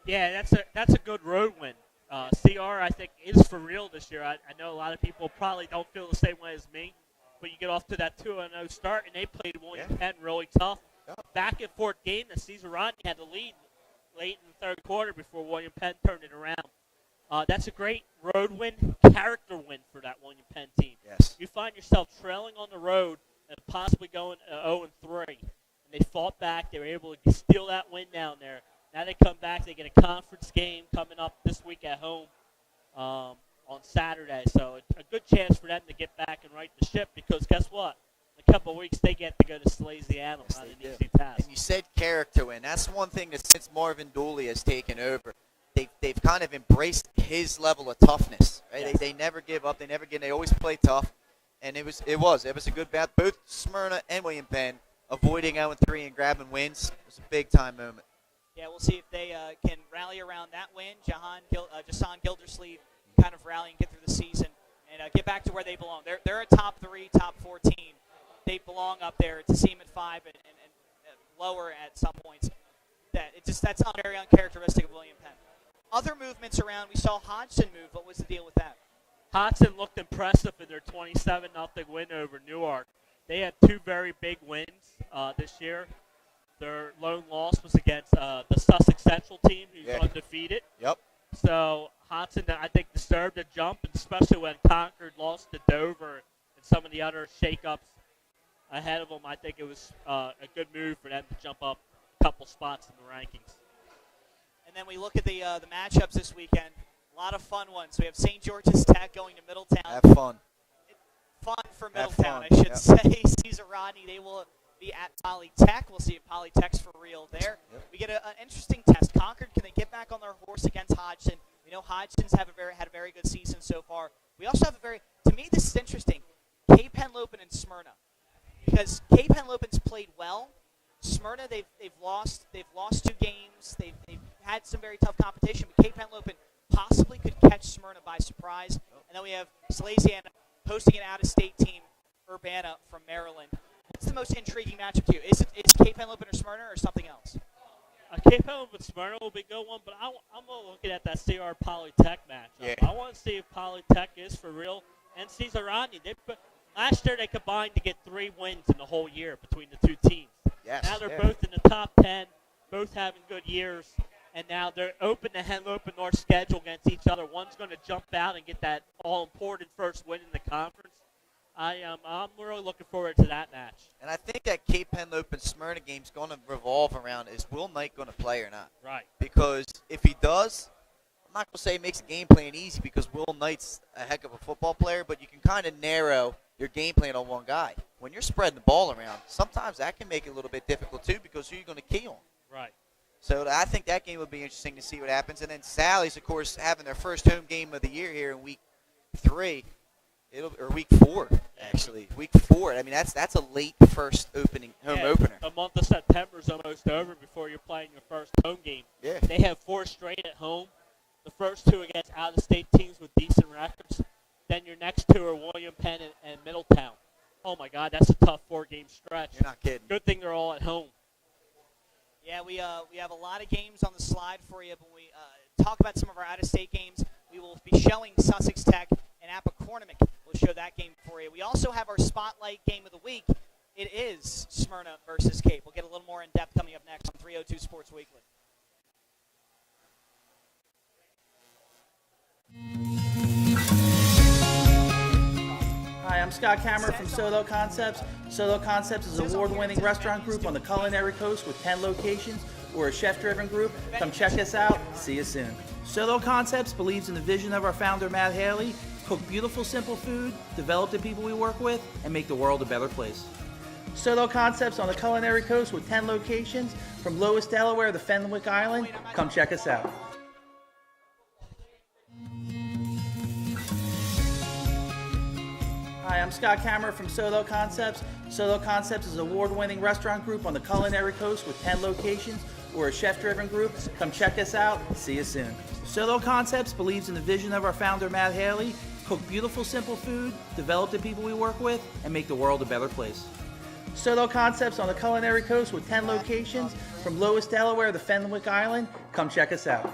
Yeah, that's a good road win. CR, I think, is for real this year. I know a lot of people probably don't feel the same way as me, but you get off to that 2-0 start, and they played William Penn really tough. Back and forth game, the Caesar Rodney had the lead late in the third quarter before William Penn turned it around. That's a great road win, character win for that William Penn team. Yes. You find yourself trailing on the road and possibly going 0-3, and they fought back. They were able to steal that win down there. Now they come back. They get a conference game coming up this week at home on Saturday. So a good chance for them to get back and right the ship because guess what? In a couple of weeks, they get to go to Salesianum. Yes, Not an they do. easy task. And you said character win. That's one thing that since Marvin Dooley has taken over, they've kind of embraced his level of toughness. Right? Yes. They never give up. They always play tough. And it was a good battle. Both Smyrna and William Penn avoiding 0-3 and grabbing wins. It was a big time moment. Yeah, we'll see if they can rally around that win. Jason Gildersleeve kind of rally and get through the season and get back to where they belong. They're a top 3, top 4 team. They belong up there. To see them at 5 and lower at some points, that's not very uncharacteristic of William Penn. Other movements around, we saw Hodgson move. What was the deal with that? Hodgson looked impressive in their 27-0 win over Newark. They had 2 very big wins this year. Their lone loss was against the Sussex Central team, who's undefeated. Yep. So Hodgson, I think, deserved a jump, and especially when Concord lost to Dover and some of the other shakeups ahead of them. I think it was a good move for them to jump up a couple spots in the rankings. And then we look at the matchups this weekend. A lot of fun ones. We have St. George's Tech going to Middletown. Have fun. Fun for Have Middletown, fun. I should say. Caesar Rodney, they will be at Polytech. We'll see if Polytech's for real there. Yep. We get an interesting test. Concord, can they get back on their horse against Hodgson? We know Hodgson's had a very good season so far. We also have to me this is interesting, Cape Henlopen and Smyrna. Because Cape Henlopen's played well. Smyrna, they've lost 2 games. They've had some very tough competition, but Cape Henlopen possibly could catch Smyrna by surprise. And then we have Salesianum hosting an out-of-state team, Urbana from Maryland. What's the most intriguing matchup to you? Is Cape Henlopen or Smyrna or something else? Cape Henlopen Smyrna will be a good one, but I'm looking at that CR Polytech matchup. Yeah. I want to see if Polytech is for real. And Caesar Rodney, last year they combined to get 3 wins in the whole year between the 2 teams. Yes. Now they're both in the top 10, both having good years, and now they're open to Henlopen North schedule against each other. One's going to jump out and get that all-important first win in the conference. I'm really looking forward to that match. And I think that Cape Henlopen Smyrna game's going to revolve around, is Will Knight going to play or not? Right. Because if he does, I'm not going to say it makes the game plan easy because Will Knight's a heck of a football player, but you can kind of narrow your game plan on one guy. When you're spreading the ball around, sometimes that can make it a little bit difficult too because who are you going to key on? Right. So I think that game will be interesting to see what happens. And then Sally's, of course, having their first home game of the year here in week 3. Or week 4, actually. Week 4. I mean, that's a late first home opener. The month of September is almost over before you're playing your first home game. Yeah. They have 4 straight at home. The first 2 against out-of-state teams with decent records. Then your next 2 are William Penn and Middletown. Oh, my God, that's a tough 4-game stretch. You're not kidding. Good thing they're all at home. Yeah, we have a lot of games on the slide for you. When we talk about some of our out-of-state games, we will be showing Sussex Tech and Appoquinimink. We'll show that game for you. We also have our spotlight game of the week. It is Smyrna versus Cape. We'll get a little more in depth coming up next on 302 Sports Weekly. Hi, I'm Scott Cameron from Solo Concepts. Solo Concepts is an award-winning restaurant group on the culinary coast with 10 locations. We're a chef-driven group. Come check us out. See you soon. Solo Concepts believes in the vision of our founder, Matt Haley: cook beautiful, simple food, develop the people we work with, and make the world a better place. Solo Concepts on the culinary coast with 10 locations from Lois, Delaware to Fenwick Island. Come check us out. Hi, I'm Scott Cameron from Solo Concepts. Solo Concepts is an award-winning restaurant group on the culinary coast with 10 locations. We're a chef-driven group. Come check us out. See you soon. Solo Concepts believes in the vision of our founder, Matt Haley: cook beautiful, simple food, develop the people we work with, and make the world a better place. Solo Concepts on the culinary coast with 10 locations from Lois, Delaware to Fenwick Island. Come check us out.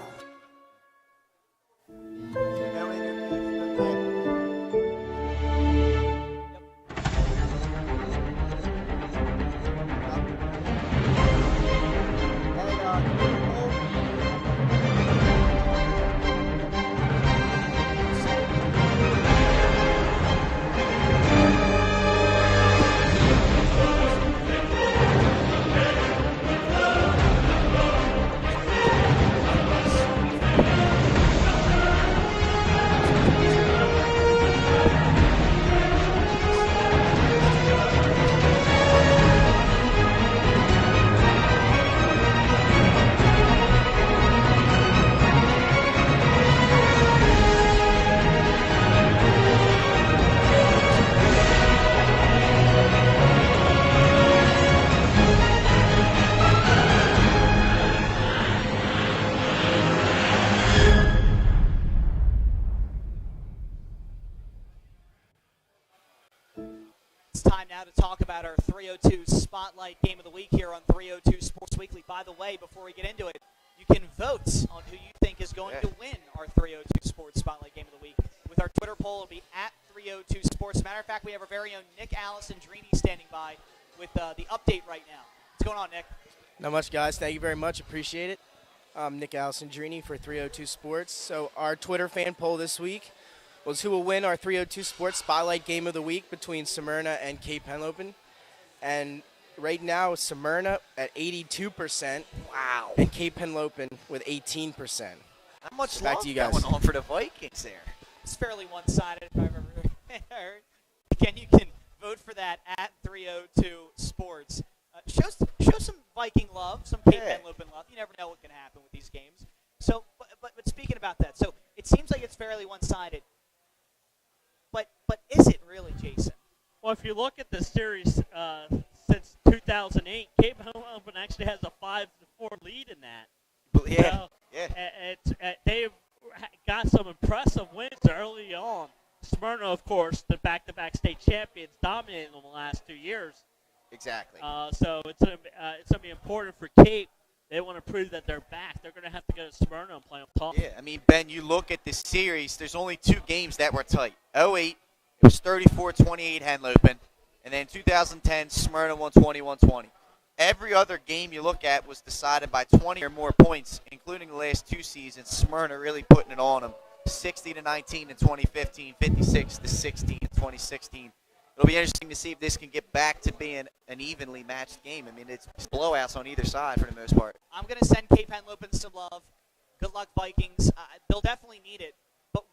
It's time now to talk about our 302 Spotlight Game of the Week here on 302 Sports Weekly. By the way, before we get into it, you can vote on who you think is going to win our 302 Sports Spotlight Game of the Week. With our Twitter poll, it'll be at 302 Sports. Matter of fact, we have our very own Nick Allison Dreamy standing by with the update right now. What's going on, Nick? Not much, guys. Thank you very much. Appreciate it. I'm Nick Allison Dreamy for 302 Sports. So our Twitter fan poll this week was who will win our 302 Sports Spotlight Game of the Week between Smyrna and Cape Henlopen. And right now, Smyrna at 82%. Wow. And Cape Henlopen with 18%. How much Back love to you guys. going on for the Vikings there? It's fairly one-sided, if I've ever heard. Again, you can vote for that at 302 Sports. Show some Viking love, some Cape Henlopen love. You never know what can happen with these games. So, but speaking about that, so it seems like it's fairly one-sided. But is it really, Jason? Well, if you look at the series since 2008, Cape Henlopen actually has a 5-4 lead in that. Yeah. They've got some impressive wins early on. Smyrna, of course, the back-to-back state champions, dominating them the last 2 years. Exactly. So it's going to be important for Cape. They want to prove that they're back. They're going to have to go to Smyrna and play them tough. Yeah, I mean, Ben, you look at this series, there's only 2 games that were tight. 08, it was 34-28 Henlopen. And then 2010, Smyrna won 21-20. Every other game you look at was decided by 20 or more points, including the last 2 seasons. Smyrna really putting it on them. 60-19 in 2015, 56-16 in 2016. It'll be interesting to see if this can get back to being an evenly matched game. I mean, it's blowouts on either side for the most part. I'm going to send Cape Henlopen some love. Good luck, Vikings. They'll definitely need it. But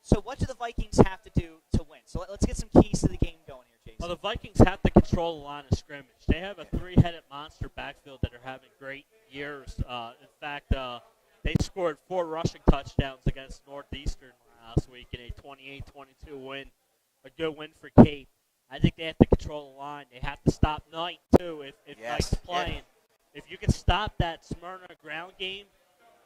so what do the Vikings have to do to win? So let's get some keys to the game going here, Jason. Well, the Vikings have to control the line of scrimmage. They have a 3-headed monster backfield that are having great years. In fact, they scored 4 rushing touchdowns against Northeastern last week in a 28-22 win. A good win for Cape. I think they have to control the line. They have to stop Knight, too, if Knight's playing. Yeah. If you can stop that Smyrna ground game,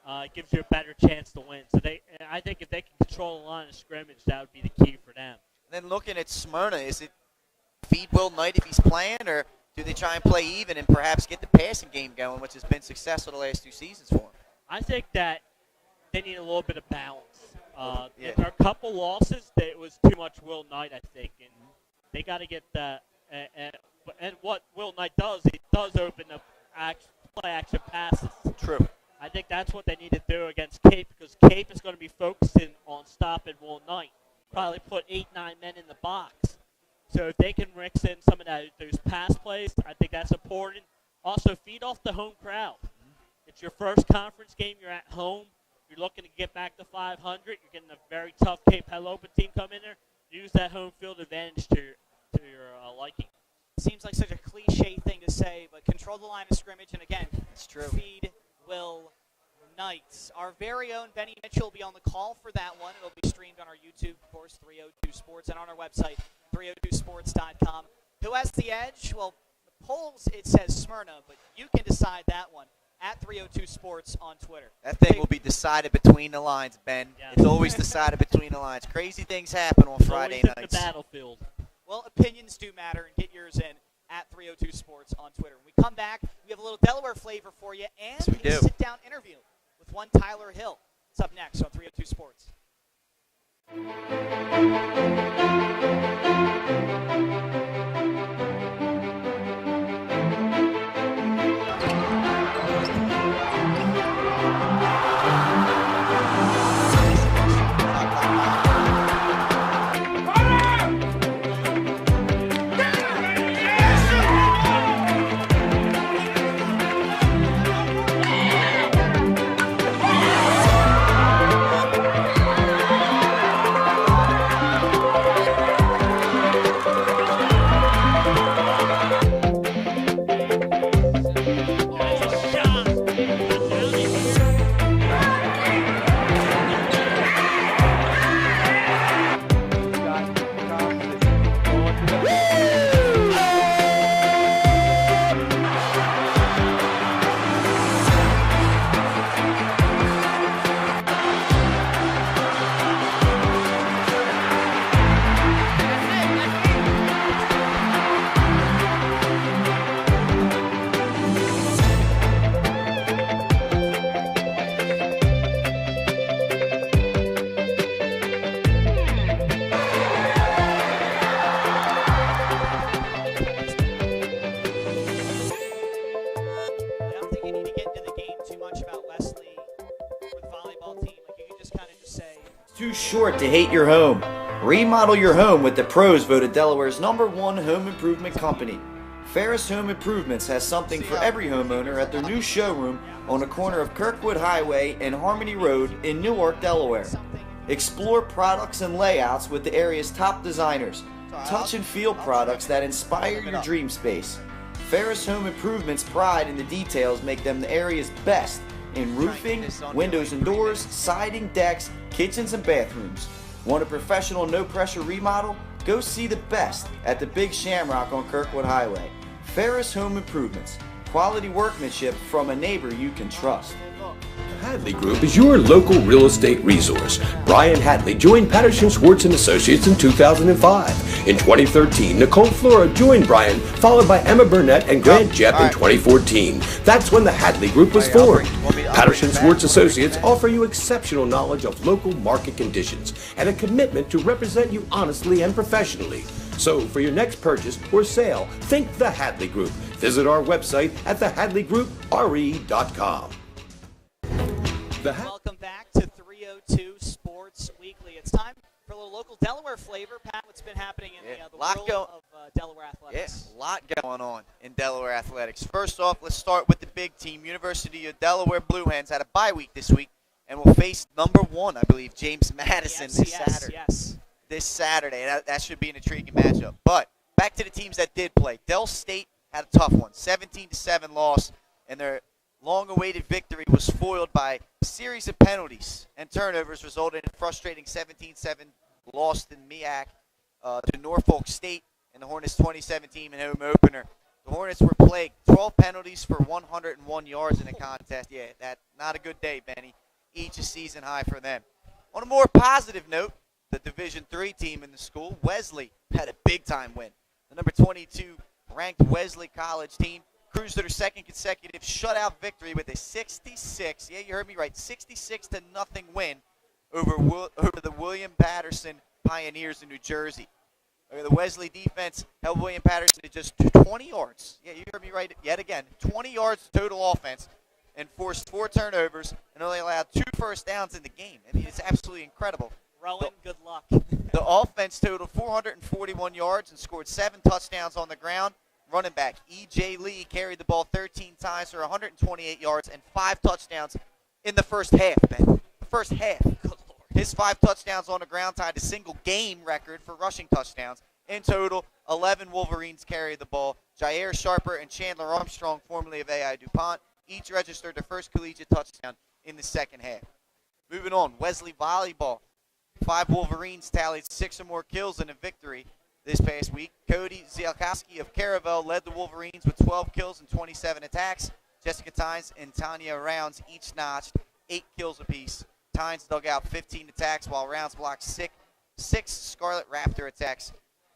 it gives you a better chance to win. So I think if they can control the line of scrimmage, that would be the key for them. And then looking at Smyrna, is it feed Will Knight if he's playing, or do they try and play even and perhaps get the passing game going, which has been successful the last 2 seasons for them? I think that they need a little bit of balance. There are a couple losses that it was too much Will Knight, I think, and they got to get that. And what Will Knight does, he does open up play action passes. True. I think that's what they need to do against Cape, because Cape is going to be focusing on stopping all night. Probably put 8, 9 men in the box. So if they can mix in some of those pass plays, I think that's important. Also, feed off the home crowd. It's your first conference game. You're at home. You're looking to get back to 500. You're getting a very tough Cape Henlopen team come in there. Use that home field advantage to your liking. Seems like such a cliche thing to say, but control the line of scrimmage, and again, It's true. feed Will Knights. Our very own Benny Mitchell will be on the call for that one. It'll be streamed on our YouTube, of course, 302 Sports, and on our website, 302sports.com. Who has the edge? Well, the polls, it says Smyrna, but you can decide that one at 302 Sports on Twitter. That thing will be decided between the lines, Ben. Yes. It's always decided between the lines. Crazy things happen on Friday Always in nights. the battlefield. Well, opinions do matter, and get yours in at 302 Sports on Twitter. When we come back, we have a little Delaware flavor for you and Yes, we a do. sit-down interview with one Tyler Hill. It's up next on 302 Sports. I don't think you need to get into the game too much about Wesley or the volleyball team. Like, you can just kind of just say, It's too short to hate your home. Remodel your home with the pros voted Delaware's #1 home improvement company. Ferris Home Improvements has something for every homeowner at their new showroom on the corner of Kirkwood Highway and Harmony Road in Newark, Delaware. Explore products and layouts with the area's top designers. Touch and feel products that inspire your dream space. Ferris Home Improvements' pride in the details make them the area's best in roofing, windows and doors, siding, decks, kitchens, and bathrooms. Want a professional no-pressure remodel? Go see the best at the Big Shamrock on Kirkwood Highway. Ferris Home Improvements. Quality workmanship from a neighbor you can trust. Hadley Group is your local real estate resource. Brian Hadley joined Patterson Schwartz & Associates in 2005. In 2013, Nicole Flora joined Brian, followed by Emma Burnett and Grant Jepp in 2014. That's when the Hadley Group was formed. Patterson Schwartz Associates offer you exceptional knowledge of local market conditions and a commitment to represent you honestly and professionally. So for your next purchase or sale, think the Hadley Group. Visit our website at thehadleygroupre.com. welcome back to 302 Sports Weekly. It's time for a little local Delaware flavor. Pat, what's been happening in the world of Delaware athletics? Yes, a lot going on in Delaware athletics. First off, let's start with the big team. University of Delaware Blue Hens had a bye week this week and will face #1, I believe, James Madison this Saturday. Yes. This Saturday. That should be an intriguing matchup. But back to the teams that did play. Del State had a tough one, 17-7 loss, and their long-awaited victory was foiled by a series of penalties and turnovers, resulting in a frustrating 17-7 loss in MEAC to Norfolk State in the Hornets' 2017 home opener. The Hornets were plagued. 12 penalties for 101 yards in the contest. Yeah, that's not a good day, Benny. Each a season high for them. On a more positive note, the Division III team in the school, Wesley, had a big-time win. The number 22 ranked Wesley College team cruised to their second consecutive shutout victory with a 66, yeah, you heard me right, 66-0 win over the William Patterson Pioneers in New Jersey. The Wesley defense held William Patterson to just 20 yards. Yeah, you heard me right yet again. 20 yards total offense, and forced 4 turnovers and only allowed 2 first downs in the game. I mean, it's absolutely incredible. Rowan, good luck. The offense totaled 441 yards and scored 7 touchdowns on the ground. Running back E.J. Lee carried the ball 13 times for 128 yards and 5 touchdowns in the first half, man. The first half. Good Lord. His 5 touchdowns on the ground tied a single game record for rushing touchdowns. In total, 11 Wolverines carried the ball. Jair Sharper and Chandler Armstrong, formerly of AI DuPont, each registered their first collegiate touchdown in the second half. Moving on, Wesley Volleyball. 5 Wolverines tallied 6 or more kills in a victory this past week. Cody Zielkowski of Caravel led the Wolverines with 12 kills and 27 attacks. Jessica Tynes and Tanya Rounds each notched 8 kills apiece. Tynes dug out 15 attacks while Rounds blocked 6 Scarlet Raptor attacks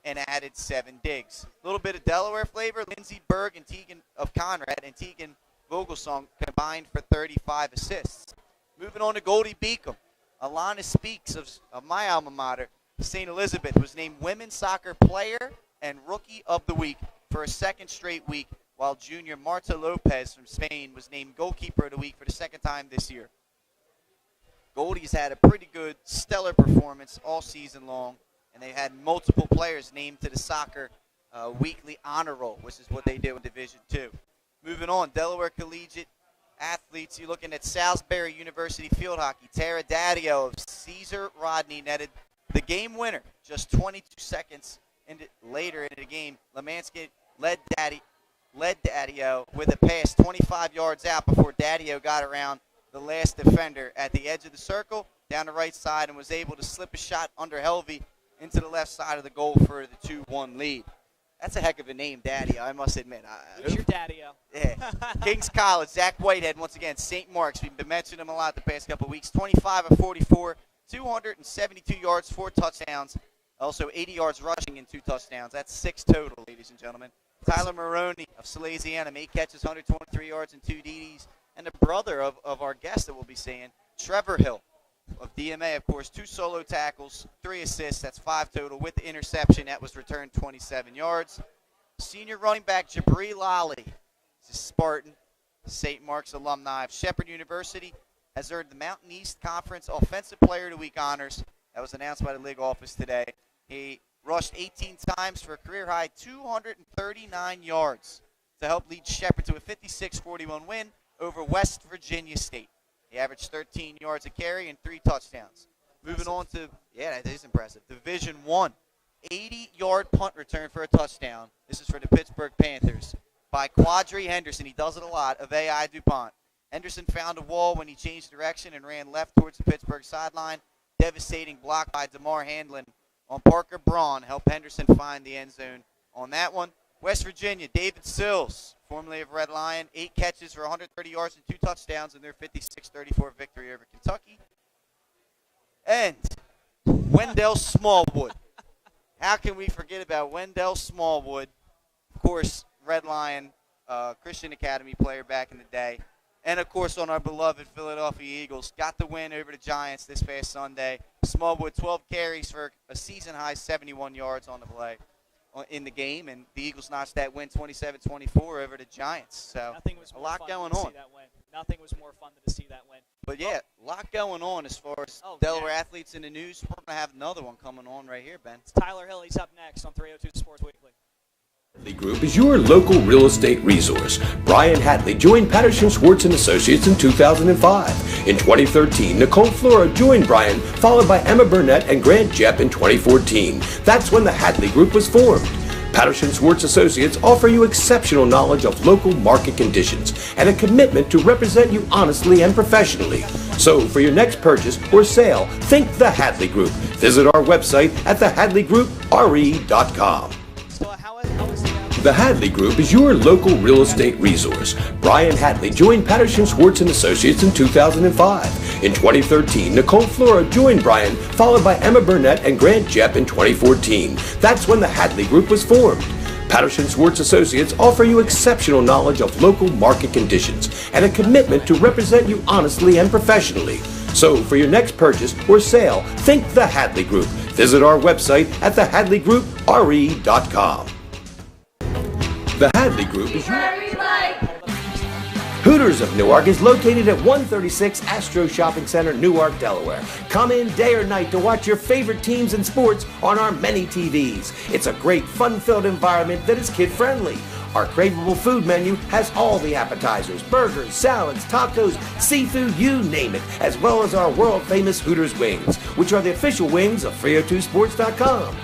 and added 7 digs. A little bit of Delaware flavor. Lindsey Berg and Tegan of Conrad and Tegan Vogelsong combined for 35 assists. Moving on to Goldie Beacom. Alana Speaks of my alma mater, St. Elizabeth, was named Women's Soccer Player and Rookie of the Week for a second straight week, while junior Marta Lopez from Spain was named Goalkeeper of the Week for the second time this year. Goldie's had a pretty good, stellar performance all season long, and they had multiple players named to the soccer weekly honor roll, which is what they do in Division II. Moving on, Delaware Collegiate athletes, you're looking at Salisbury University field hockey. Tara Daddio of Caesar Rodney netted the game winner just 22 seconds later in the game. Lemansky led Daddio with a pass 25 yards out before Daddio got around the last defender at the edge of the circle down the right side and was able to slip a shot under Helvey into the left side of the goal for the 2-1 lead. That's a heck of a name, Daddio, I must admit. Who's your Daddio? Yeah. Kings College, Zach Whitehead, once again, St. Mark's. We've been mentioning him a lot the past couple of weeks. 25 of 44, 272 yards, 4 touchdowns. Also 80 yards rushing and 2 touchdowns. That's 6 total, ladies and gentlemen. Tyler Maroney of Salesianum, 8 catches, 123 yards, and 2 DDs. And the brother of our guest that we'll be seeing, Trevor Hill of DMA, of course, 2 solo tackles, 3 assists. That's 5 total with the interception that was returned 27 yards. Senior running back Jabri Lally, he's a Spartan, St. Mark's alumni of Shepherd University, has earned the Mountain East Conference Offensive Player of the Week honors. That was announced by the league office today. He rushed 18 times for a career-high 239 yards to help lead Shepherd to a 56-41 win over West Virginia State. He averaged 13 yards a carry and 3 touchdowns. Moving on to, yeah, that is impressive, Division I. 80-yard punt return for a touchdown. This is for the Pittsburgh Panthers by Quadri Henderson. He does it a lot, of AI DuPont. Henderson found a wall when he changed direction and ran left towards the Pittsburgh sideline. Devastating block by DeMar Handlin on Parker Braun helped Henderson find the end zone on that one. West Virginia, David Sills, formerly of Red Lion, 8 catches for 130 yards and 2 touchdowns in their 56-34 victory over Kentucky. And Wendell Smallwood. How can we forget about Wendell Smallwood? Of course, Red Lion, Christian Academy player back in the day. And, of course, on our beloved Philadelphia Eagles, got the win over the Giants this past Sunday. Smallwood, 12 carries for a season-high 71 yards on the play in the game, and the Eagles notched that win 27-24 over the Giants. So a lot going on. Nothing was more fun than to see that win. But, yeah, a lot going on as far as Delaware athletes in the news. We're going to have another one coming on right here, Ben. It's Tyler Hill. He's up next on 302 Sports Weekly. Hadley Group is your local real estate resource. Brian Hadley joined Patterson Schwartz & Associates in 2005. In 2013, Nicole Flora joined Brian, followed by Emma Burnett and Grant Jepp in 2014. That's when the Hadley Group was formed. Patterson Schwartz Associates offer you exceptional knowledge of local market conditions and a commitment to represent you honestly and professionally. So for your next purchase or sale, think the Hadley Group. Visit our website at thehadleygroup.re.com. The Hadley Group is your local real estate resource. Brian Hadley joined Patterson Schwartz & Associates in 2005. In 2013, Nicole Flora joined Brian, followed by Emma Burnett and Grant Jepp in 2014. That's when the Hadley Group was formed. Patterson Schwartz Associates offer you exceptional knowledge of local market conditions and a commitment to represent you honestly and professionally. So for your next purchase or sale, think the Hadley Group. Visit our website at thehadleygroup.re.com. The Hadley Group is Where we like. Hooters of Newark is located at 136 Astro Shopping Center, Newark, Delaware. Come in day or night to watch your favorite teams and sports on our many TVs. It's a great, fun-filled environment that is kid-friendly. Our craveable food menu has all the appetizers, burgers, salads, tacos, seafood, you name it, as well as our world-famous Hooters wings, which are the official wings of 302sports.com.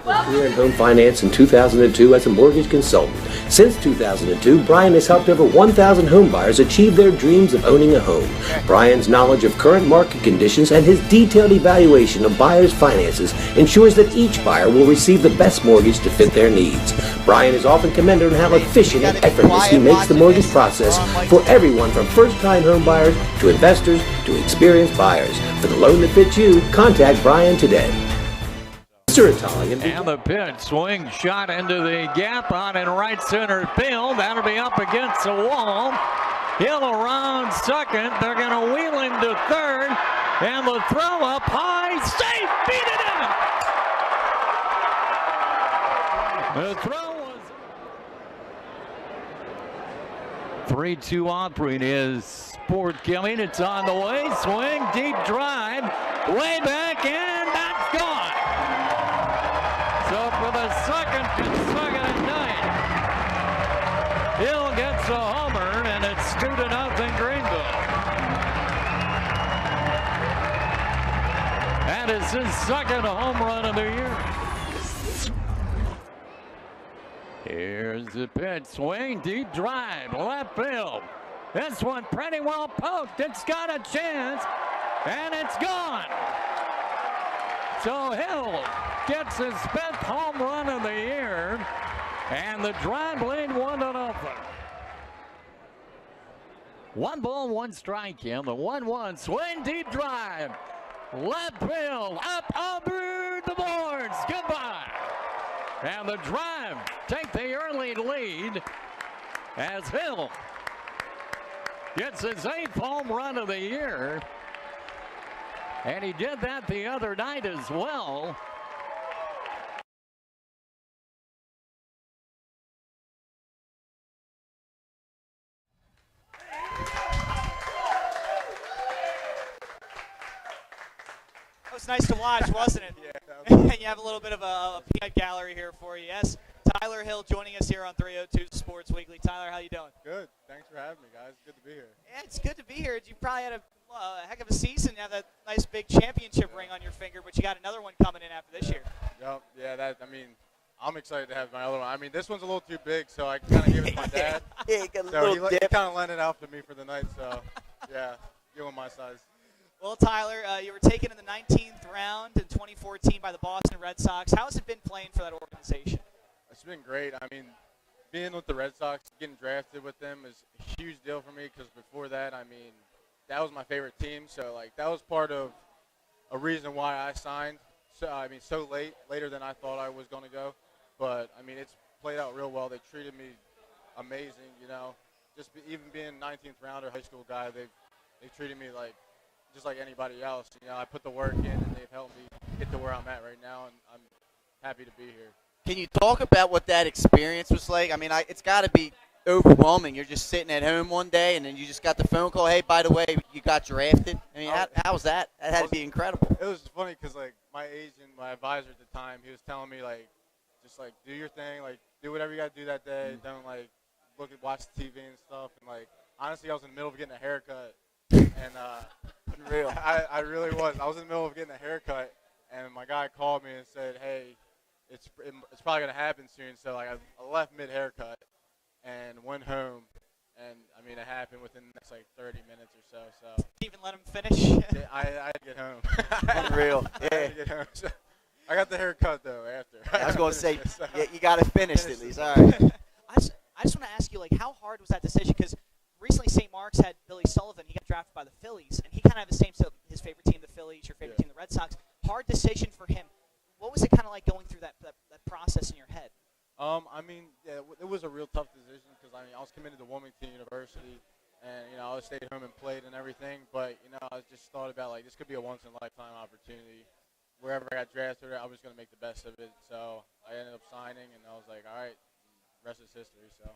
Career in home finance in 2002 as a mortgage consultant. Since 2002, Brian has helped over 1,000 home buyers achieve their dreams of owning a home. Brian's knowledge of current market conditions and his detailed evaluation of buyers' finances ensures that each buyer will receive the best mortgage to fit their needs. Brian is often commended on how efficient and effortless he makes the mortgage process for everyone from first-time home buyers to investors to experienced buyers. For the loan that fits you, contact Brian today. And the pitch, swing shot into the gap out in right center field. That'll be up against the wall. He'll around second. They're going to wheel him to third. And the throw up high. Safe. Beat it in. The throw was 3-2 offering is Sport coming. It's on the way. Swing, deep drive. Way back and that's gone. So for the second consecutive night, Hill gets a homer, and it's 2-0 Greenville. That is his second home run of the year. Here's the pitch, swing, deep drive, left field. This one pretty well poked. It's got a chance, and it's gone. So Hill gets his 5th home run of the year, and the drive lead 1-0. 1 ball, 1 strike here. The 1-1 swing, deep drive, left field, up over the boards. Goodbye. And the drive take the early lead as Hill gets his 8th home run of the year. And he did that the other night as well. That was nice to watch, wasn't it? Yeah. And you have a little bit of a peanut gallery here for you. Yes, Tyler Hill joining us here on 302 Sports Weekly. Tyler, how you doing? Good. Thanks for having me, guys. Good to be here. Yeah, it's good to be here. You probably had a heck of a season. You have that nice big championship ring on your finger, but you got another one coming in after this year. Yep. Yeah, I'm excited to have my other one. I mean, this one's a little too big, so I kind of give it to my dad. Yeah, you got a So little he dip. kind of lent it out to me for the night, so yeah, give him my size. Well, Tyler, you were taken in the 19th round in 2014 by the Boston Red Sox. How has it been playing for that organization? It's been great. I mean, being with the Red Sox, getting drafted with them is a huge deal for me because before that, I mean, that was my favorite team. So, like, that was part of a reason why I signed. So, I mean, so later than I thought I was going to go. But, I mean, it's played out real well. They treated me amazing, you know. Even being 19th rounder, high school guy, they treated me like just like anybody else. You know, I put the work in, and they've helped me get to where I'm at right now, and I'm happy to be here. Can you talk about what that experience was like? I mean, it's got to be overwhelming. You're just sitting at home one day, and then you just got the phone call, hey, by the way, you got drafted. I mean, how was that? That had to be incredible. It was funny because, like, my agent, my advisor at the time, he was telling me, like, just, like, do your thing. Like, do whatever you got to do that day. Don't, like, watch TV and stuff. And, like, honestly, I was in the middle of getting a haircut. And Real. I really was. I was in the middle of getting a haircut, and my guy called me and said, hey, it's probably going to happen soon. So, like, I left mid-haircut and went home. And, I mean, it happened within the next, like, 30 minutes or so. So Even let him finish? yeah, I had to get home. Unreal. I had to get home. So, I got the haircut, though, after. I was going to say, So. yeah, you got to finish at least. All right. I just want to ask you, like, how hard was that decision? Because recently St. Mark's had Billy Sullivan. He got drafted by the Phillies, and he kind of had the same, so his favorite team, the Phillies, your favorite team, the Red Sox. Hard decision for him. What was it kind of like going through that process in your head? I mean, yeah, it was a real tough decision because, I mean, I was committed to Wilmington University, and, you know, I stayed home and played and everything. But, you know, I just thought about, like, this could be a once-in-a-lifetime opportunity. Wherever I got drafted, I was going to make the best of it. So I ended up signing, and I was like, all right, rest is history. So.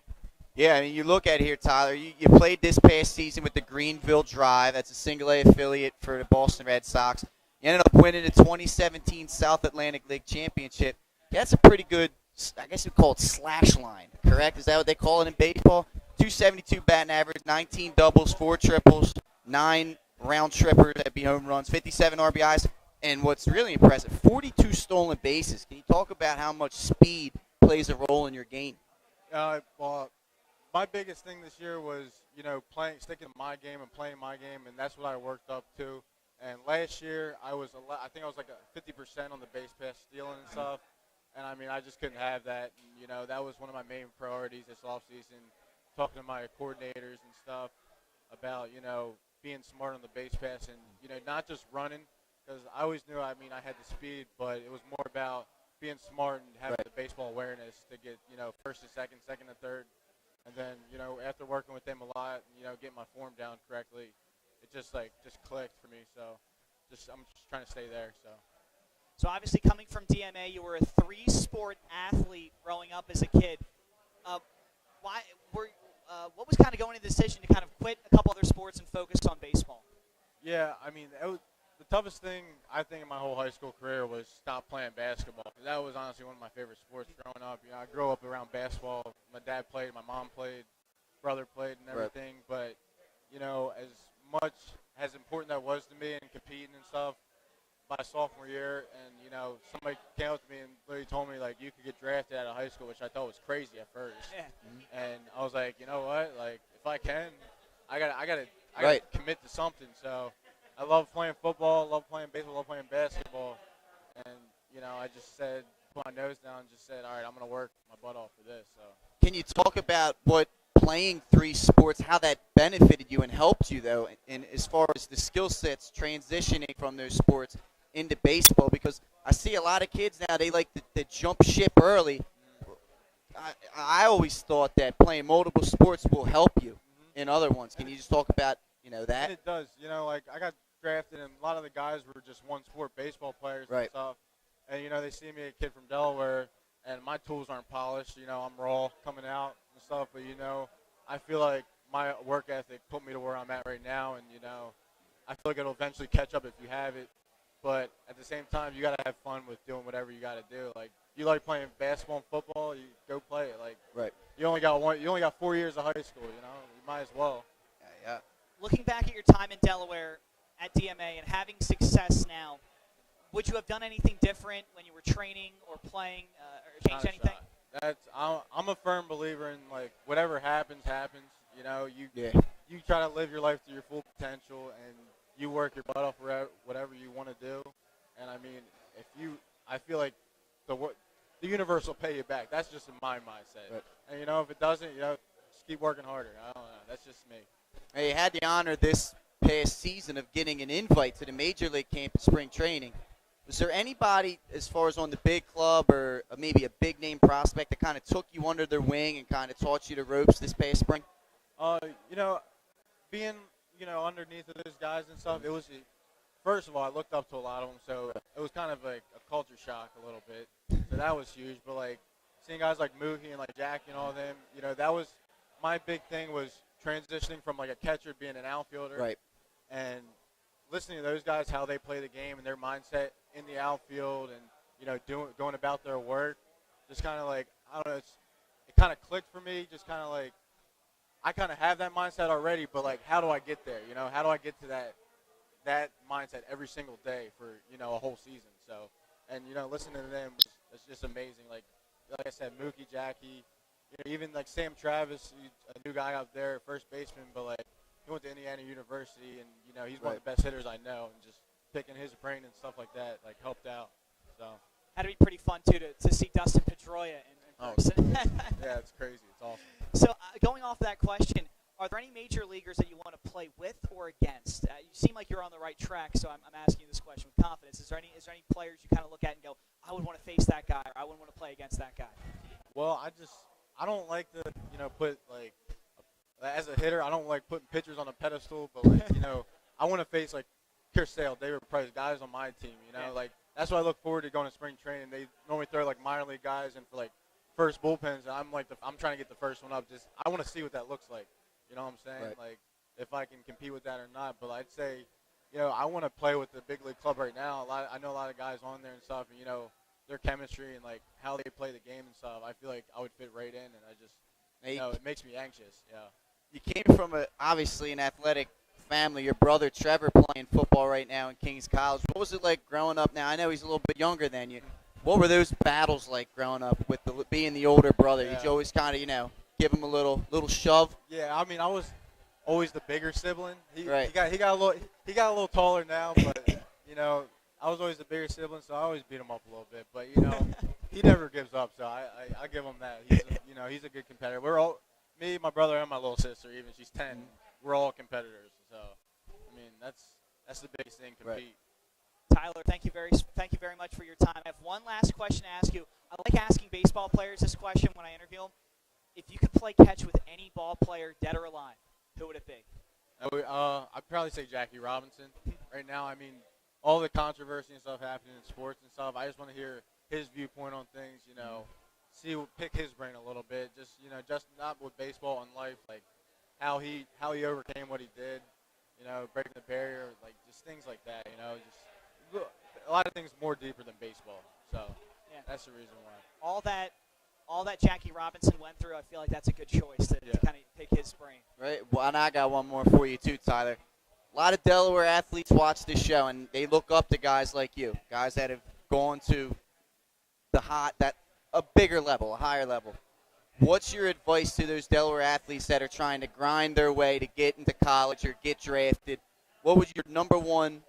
Yeah, I mean, you look at it here, Tyler. You played this past season with the Greenville Drive. That's a single-A affiliate for the Boston Red Sox. You ended up winning the 2017 South Atlantic League Championship. That's a pretty good, I guess we call it slash line, correct? Is that what they call it in baseball? 272 batting average, 19 doubles, 4 triples, 9 round trippers, that'd be home runs, 57 RBIs, and what's really impressive, 42 stolen bases. Can you talk about how much speed plays a role in your game? Well, my biggest thing this year was, sticking to my game and playing my game, and that's what I worked up to. And last year, I think I was like a 50% on the base pass stealing and stuff. And, I mean, I just couldn't have that. And, that was one of my main priorities this offseason, talking to my coordinators and stuff about, being smart on the base pass and, not just running. Because I always knew, I had the speed, but it was more about being smart and having the baseball awareness to get, first to second, second to third. And then, after working with them a lot, getting my form down correctly, it just clicked for me. So I'm just trying to stay there. So obviously coming from DMA, you were a 3-sport athlete growing up as a kid. What was kind of going into the decision to kind of quit a couple other sports and focus on baseball? Yeah, the toughest thing I think in my whole high school career was stop playing basketball. That was honestly one of my favorite sports growing up. I grew up around basketball. My dad played, my mom played, brother played, and everything. Right. But as much as important that was to me and competing and stuff, my sophomore year, and somebody came up to me and literally told me like you could get drafted out of high school, which I thought was crazy at first. Yeah. And I was like, you know what? Like if I can, I gotta commit to something. So I love playing football, love playing baseball, love playing basketball, and I just said, put my nose down, and just said, all right, I'm gonna work my butt off for this. So. Can you talk about what playing 3 sports, how that benefited you and helped you, though, and as far as the skill sets transitioning from those sports into baseball? Because I see a lot of kids now, they like to jump ship early. I always thought that playing multiple sports will help you in other ones. Can you just talk about, that? And it does. Like I got drafted, and a lot of the guys were just one-sport baseball players and stuff. And, they see me, a kid from Delaware, and my tools aren't polished. I'm raw coming out and stuff. But, I feel like my work ethic put me to where I'm at right now. And, I feel like it'll eventually catch up if you have it. But at the same time, you got to have fun with doing whatever you got to do. Like, you like playing basketball and football, you go play it. Like, you only got 4 years of high school, You might as well. Yeah. Looking back at your time in Delaware at DMA and having success now, would you have done anything different when you were training or playing or changed anything? I'm a firm believer in, like, whatever happens. You try to live your life to your full potential, and you work your butt off for whatever you want to do. And, I feel like the universe will pay you back. That's just in my mindset. Right. And, if it doesn't, just keep working harder. I don't know. That's just me. You had the honor this past season of getting an invite to the Major League camp at spring training. Was there anybody, as far as on the big club or maybe a big-name prospect, that kind of took you under their wing and kind of taught you the ropes this past spring? Being, underneath of those guys and stuff, it was, first of all, I looked up to a lot of them, so it was kind of like a culture shock a little bit. So that was huge. But, like, seeing guys like Mookie and, like, Jackie and all them, that was my big thing was transitioning from, like, a catcher being an outfielder. Right. And listening to those guys, how they play the game and their mindset in the outfield and, going about their work, just kind of like, I don't know, it kind of clicked for me, just kind of like, I kind of have that mindset already, but, like, how do I get there? How do I get to that mindset every single day for, a whole season? So, and, listening to them was just amazing. Like I said, Mookie, Jackie, even, like, Sam Travis, a new guy out there, first baseman, but, like, he went to Indiana University, and, he's one of the best hitters I know, and just picking his brain and stuff like that, like, helped out. So. Had to be pretty fun, too, to see Dustin Pedroia in person. Yeah, it's crazy. It's awesome. So, going off that question, are there any major leaguers that you want to play with or against? You seem like you're on the right track, so I'm asking you this question with confidence. Is there any players you kind of look at and go, I would want to face that guy, or I would want to play against that guy? Well, I don't like to, put, like, as a hitter, I don't like putting pitchers on a pedestal, but, like, I want to face, like, Chris Sale, David Price, guys on my team, like, that's why I look forward to going to spring training. They normally throw, like, minor league guys in for, like, first bullpens, and I'm trying to get the first one up. Just I want to see what that looks like. You know what I'm saying? Right. Like if I can compete with that or not. But I'd say, I want to play with the big league club right now. I know a lot of guys on there and stuff, and their chemistry and like how they play the game and stuff. I feel like I would fit right in, and I just, it makes me anxious. Yeah. You came from obviously an athletic family. Your brother Trevor playing football right now in King's College. What was it like growing up? Now I know he's a little bit younger than you. What were those battles like growing up with being the older brother? Yeah. Did you always kind of give him a little shove? Yeah, I mean, I was always the bigger sibling. Right. He got a little taller now, but I was always the bigger sibling, so I always beat him up a little bit. But he never gives up, so I give him that. He's a good competitor. We're all me, my brother, and my little sister. Even she's 10. We're all competitors. So I mean, that's the biggest thing. Compete. Right. Tyler, thank you very much for your time. I have one last question to ask you. I like asking baseball players this question when I interview them. If you could play catch with any ball player, dead or alive, who would it be? I'd probably say Jackie Robinson. Right now, I mean, all the controversy and stuff happening in sports and stuff. I just want to hear his viewpoint on things. Pick his brain a little bit. Just not with baseball and life, like how he overcame what he did. Breaking the barrier, like just things like that. Just a lot of things more deeper than baseball. So that's the reason why. All that Jackie Robinson went through, I feel like that's a good choice to kind of pick his brain. Right. Well, and I got one more for you too, Tyler. A lot of Delaware athletes watch this show, and they look up to guys like you, guys that have gone to a bigger level, a higher level. What's your advice to those Delaware athletes that are trying to grind their way to get into college or get drafted? What would your number one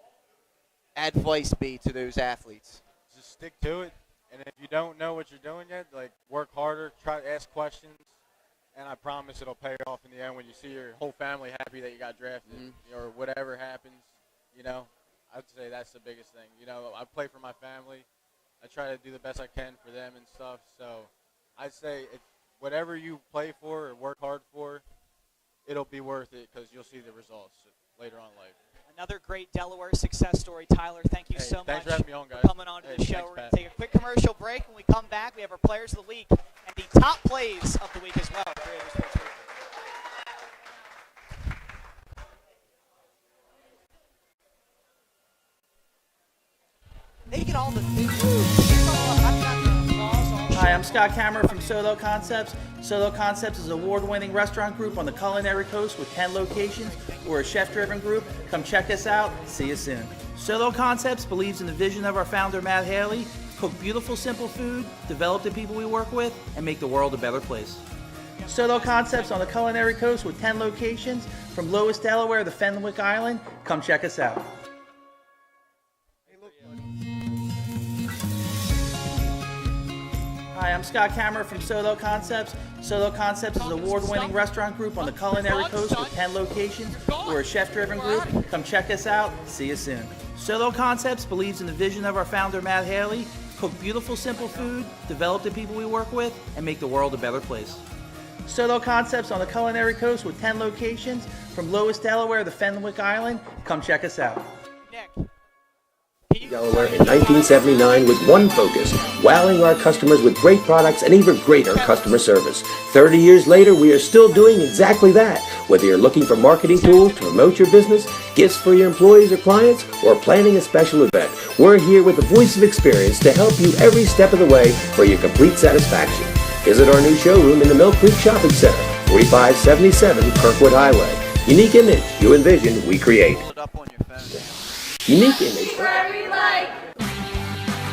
advice be to those athletes? Just stick to it. And if you don't know what you're doing yet, like work harder, try to ask questions, and I promise it'll pay off in the end when you see your whole family happy that you got drafted or whatever happens. I'd say that's the biggest thing. I play for my family. I try to do the best I can for them and stuff. So I'd say whatever you play for or work hard for, it'll be worth it because you'll see the results later on in life. Another great Delaware success story. Tyler, thank you so thanks much for having me on, guys. coming on to the show. Thanks, We're going Pat. to take a quick commercial break. When we come back, we have our Players of the Week and the top plays of the week as well. They get all the Hi, I'm Scott Cameron from Solo Concepts. Solo Concepts is an award-winning restaurant group on the culinary coast with 10 locations. We're a chef-driven group. Come check us out. See you soon. Solo Concepts believes in the vision of our founder, Matt Haley: cook beautiful, simple food, develop the people we work with, and make the world a better place. Solo Concepts on the culinary coast with 10 locations from Lois, Delaware to Fenwick Island. Come check us out. Hi, I'm Scott Cameron from Solo Concepts. Solo Concepts is an award-winning restaurant group on the culinary coast with 10 locations. We're a chef-driven group. Come check us out. See you soon. Solo Concepts believes in the vision of our founder, Matt Haley: cook beautiful, simple food, develop the people we work with, and make the world a better place. Solo Concepts on the culinary coast with 10 locations from Lois, Delaware to Fenwick Island. Come check us out. Delaware in 1979 with one focus: wowing our customers with great products and even greater customer service. 30 years later, we are still doing exactly that. Whether you're looking for marketing tools to promote your business, gifts for your employees or clients, or planning a special event, we're here with the voice of experience to help you every step of the way for your complete satisfaction. Visit our new showroom in the Mill Creek Shopping Center, 4577 Kirkwood Highway. Unique image you envision, we create. Unique image.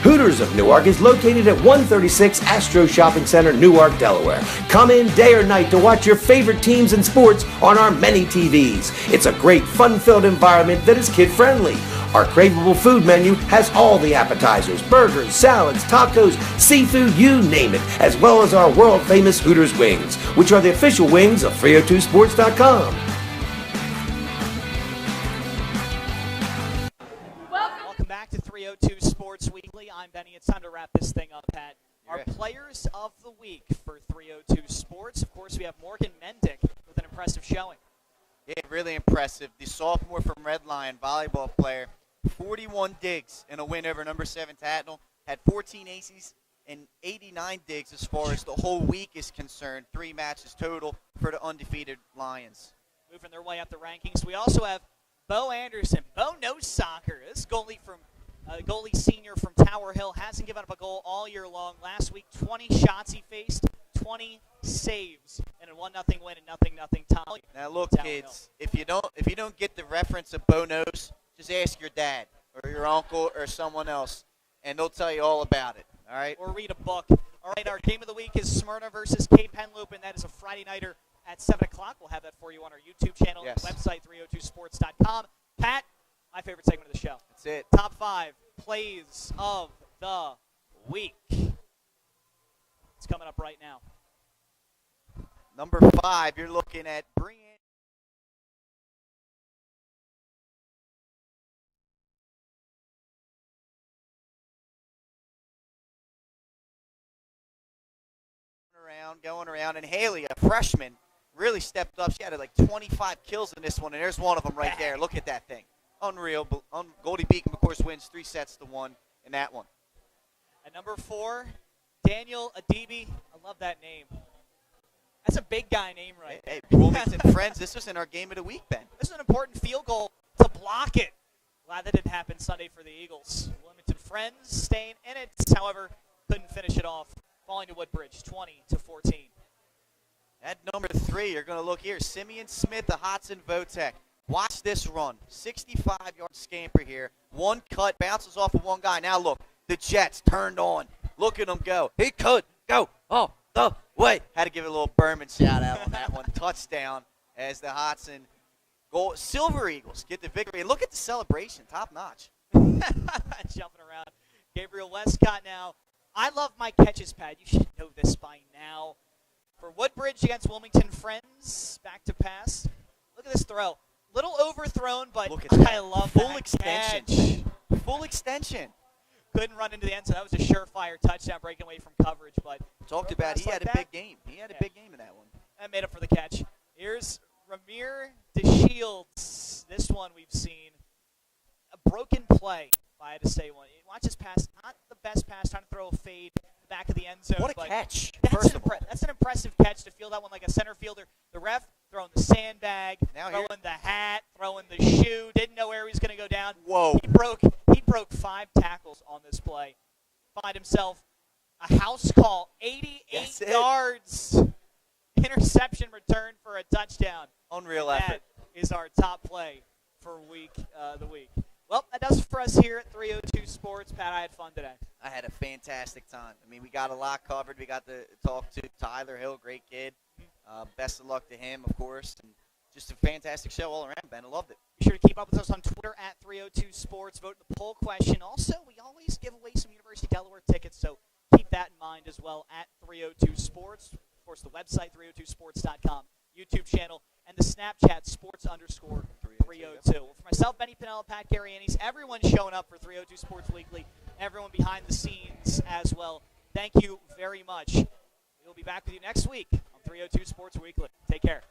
Hooters of Newark is located at 136 Astro Shopping Center, Newark, Delaware. Come in day or night to watch your favorite teams and sports on our many TVs. It's a great, fun-filled environment that is kid-friendly. Our craveable food menu has all the appetizers, burgers, salads, tacos, seafood, you name it, as well as our world-famous Hooters wings, which are the official wings of 302sports.com. Welcome back to 302 Sports Weekly. I'm Benny. It's time to wrap this thing up, Pat. Our Players of the Week for 302 Sports. Of course, we have Morgan Mendick with an impressive showing. Yeah, really impressive. The sophomore from Red Lion, volleyball player, 41 digs in a win over number 7 Tatnall, had 14 aces, and 89 digs as far as the whole week is concerned. 3 matches total for the undefeated Lions. Moving their way up the rankings. We also have Bo Anderson. Bo knows soccer. This goalie senior from Tower Hill hasn't given up a goal all year long. Last week, 20 shots he faced, 20 saves, and a 1-0 win and 0-0 tie. Now look, kids, if you don't get the reference of Bo knows, just ask your dad or your uncle or someone else, and they'll tell you all about it. All right? Or read a book. All right, our game of the week is Smyrna versus Cape Henlopen, and that is a Friday nighter at 7 o'clock. We'll have that for you on our YouTube channel, yes. website, 302sports.com. Pat, my favorite segment of the show. That's it. Top 5 plays of the week. It's coming up right now. Number 5, you're looking at Brian. Going around, and Haley, a freshman, really stepped up. She had like 25 kills in this one, and there's one of them right there. Look at that thing. Unreal. Goldie Beacon, of course, wins 3-1 in that one. At number 4, Daniel Adibi. I love that name. That's a big guy name right Hey, Wilmington Friends, this was in our game of the week, Ben. This is an important field goal to block it. Glad that didn't happen Sunday for the Eagles. Wilmington Friends staying in it, however, couldn't finish it off, falling to Woodbridge, 20-14. At number 3, you're going to look here. Simeon Smith, the Hodson Votech. Watch this run. 65-yard scamper here. One cut, bounces off of one guy. Now look, the Jets turned on. Look at him go. He could go all the way. Had to give it a little Berman shout out on that one. Touchdown as the Hodson Silver Eagles get the victory. And look at the celebration, top notch. Jumping around. Gabriel Westcott now. I love my catches, Pat. You should know this by now. For Woodbridge against Wilmington Friends, back to pass. Look at this throw. Little overthrown, but look at that. I love Full that extension. catch. Full extension. Couldn't run into the end zone. That was a surefire touchdown breaking away from coverage. But talked about he had a big game. He had a big game in that one. That made up for the catch. Here's Ramir DeShields. This one we've seen. A broken play, if I had to say one. Watch his pass. Not the best pass, trying to throw a fade back of the end zone. What a catch, That's an impressive catch to field that one like a center fielder. The ref throwing the sandbag, throwing the hat, throwing the shoe. Didn't know where he was going to go down. Whoa. He broke 5 tackles on this play. Find himself a house call, 88 yards. Interception return for a touchdown. Unreal effort. That is our top play for the week. Well, that does it for us here at 302 Sports. Pat, I had fun today. I had a fantastic time. I mean, we got a lot covered. We got to talk to Tyler Hill, great kid. Best of luck to him, of course. And just a fantastic show all around, Ben. I loved it. Be sure to keep up with us on Twitter at 302 Sports. Vote in the poll question. Also, we always give away some University of Delaware tickets, so keep that in mind as well at 302 Sports. Of course, the website, 302sports.com, YouTube channel, and the Snapchat, sports_302. For myself, Benny Pinella, Pat Garianis, everyone showing up for 302 Sports Weekly, everyone behind the scenes as well. Thank you very much. We'll be back with you next week on 302 Sports Weekly. Take care.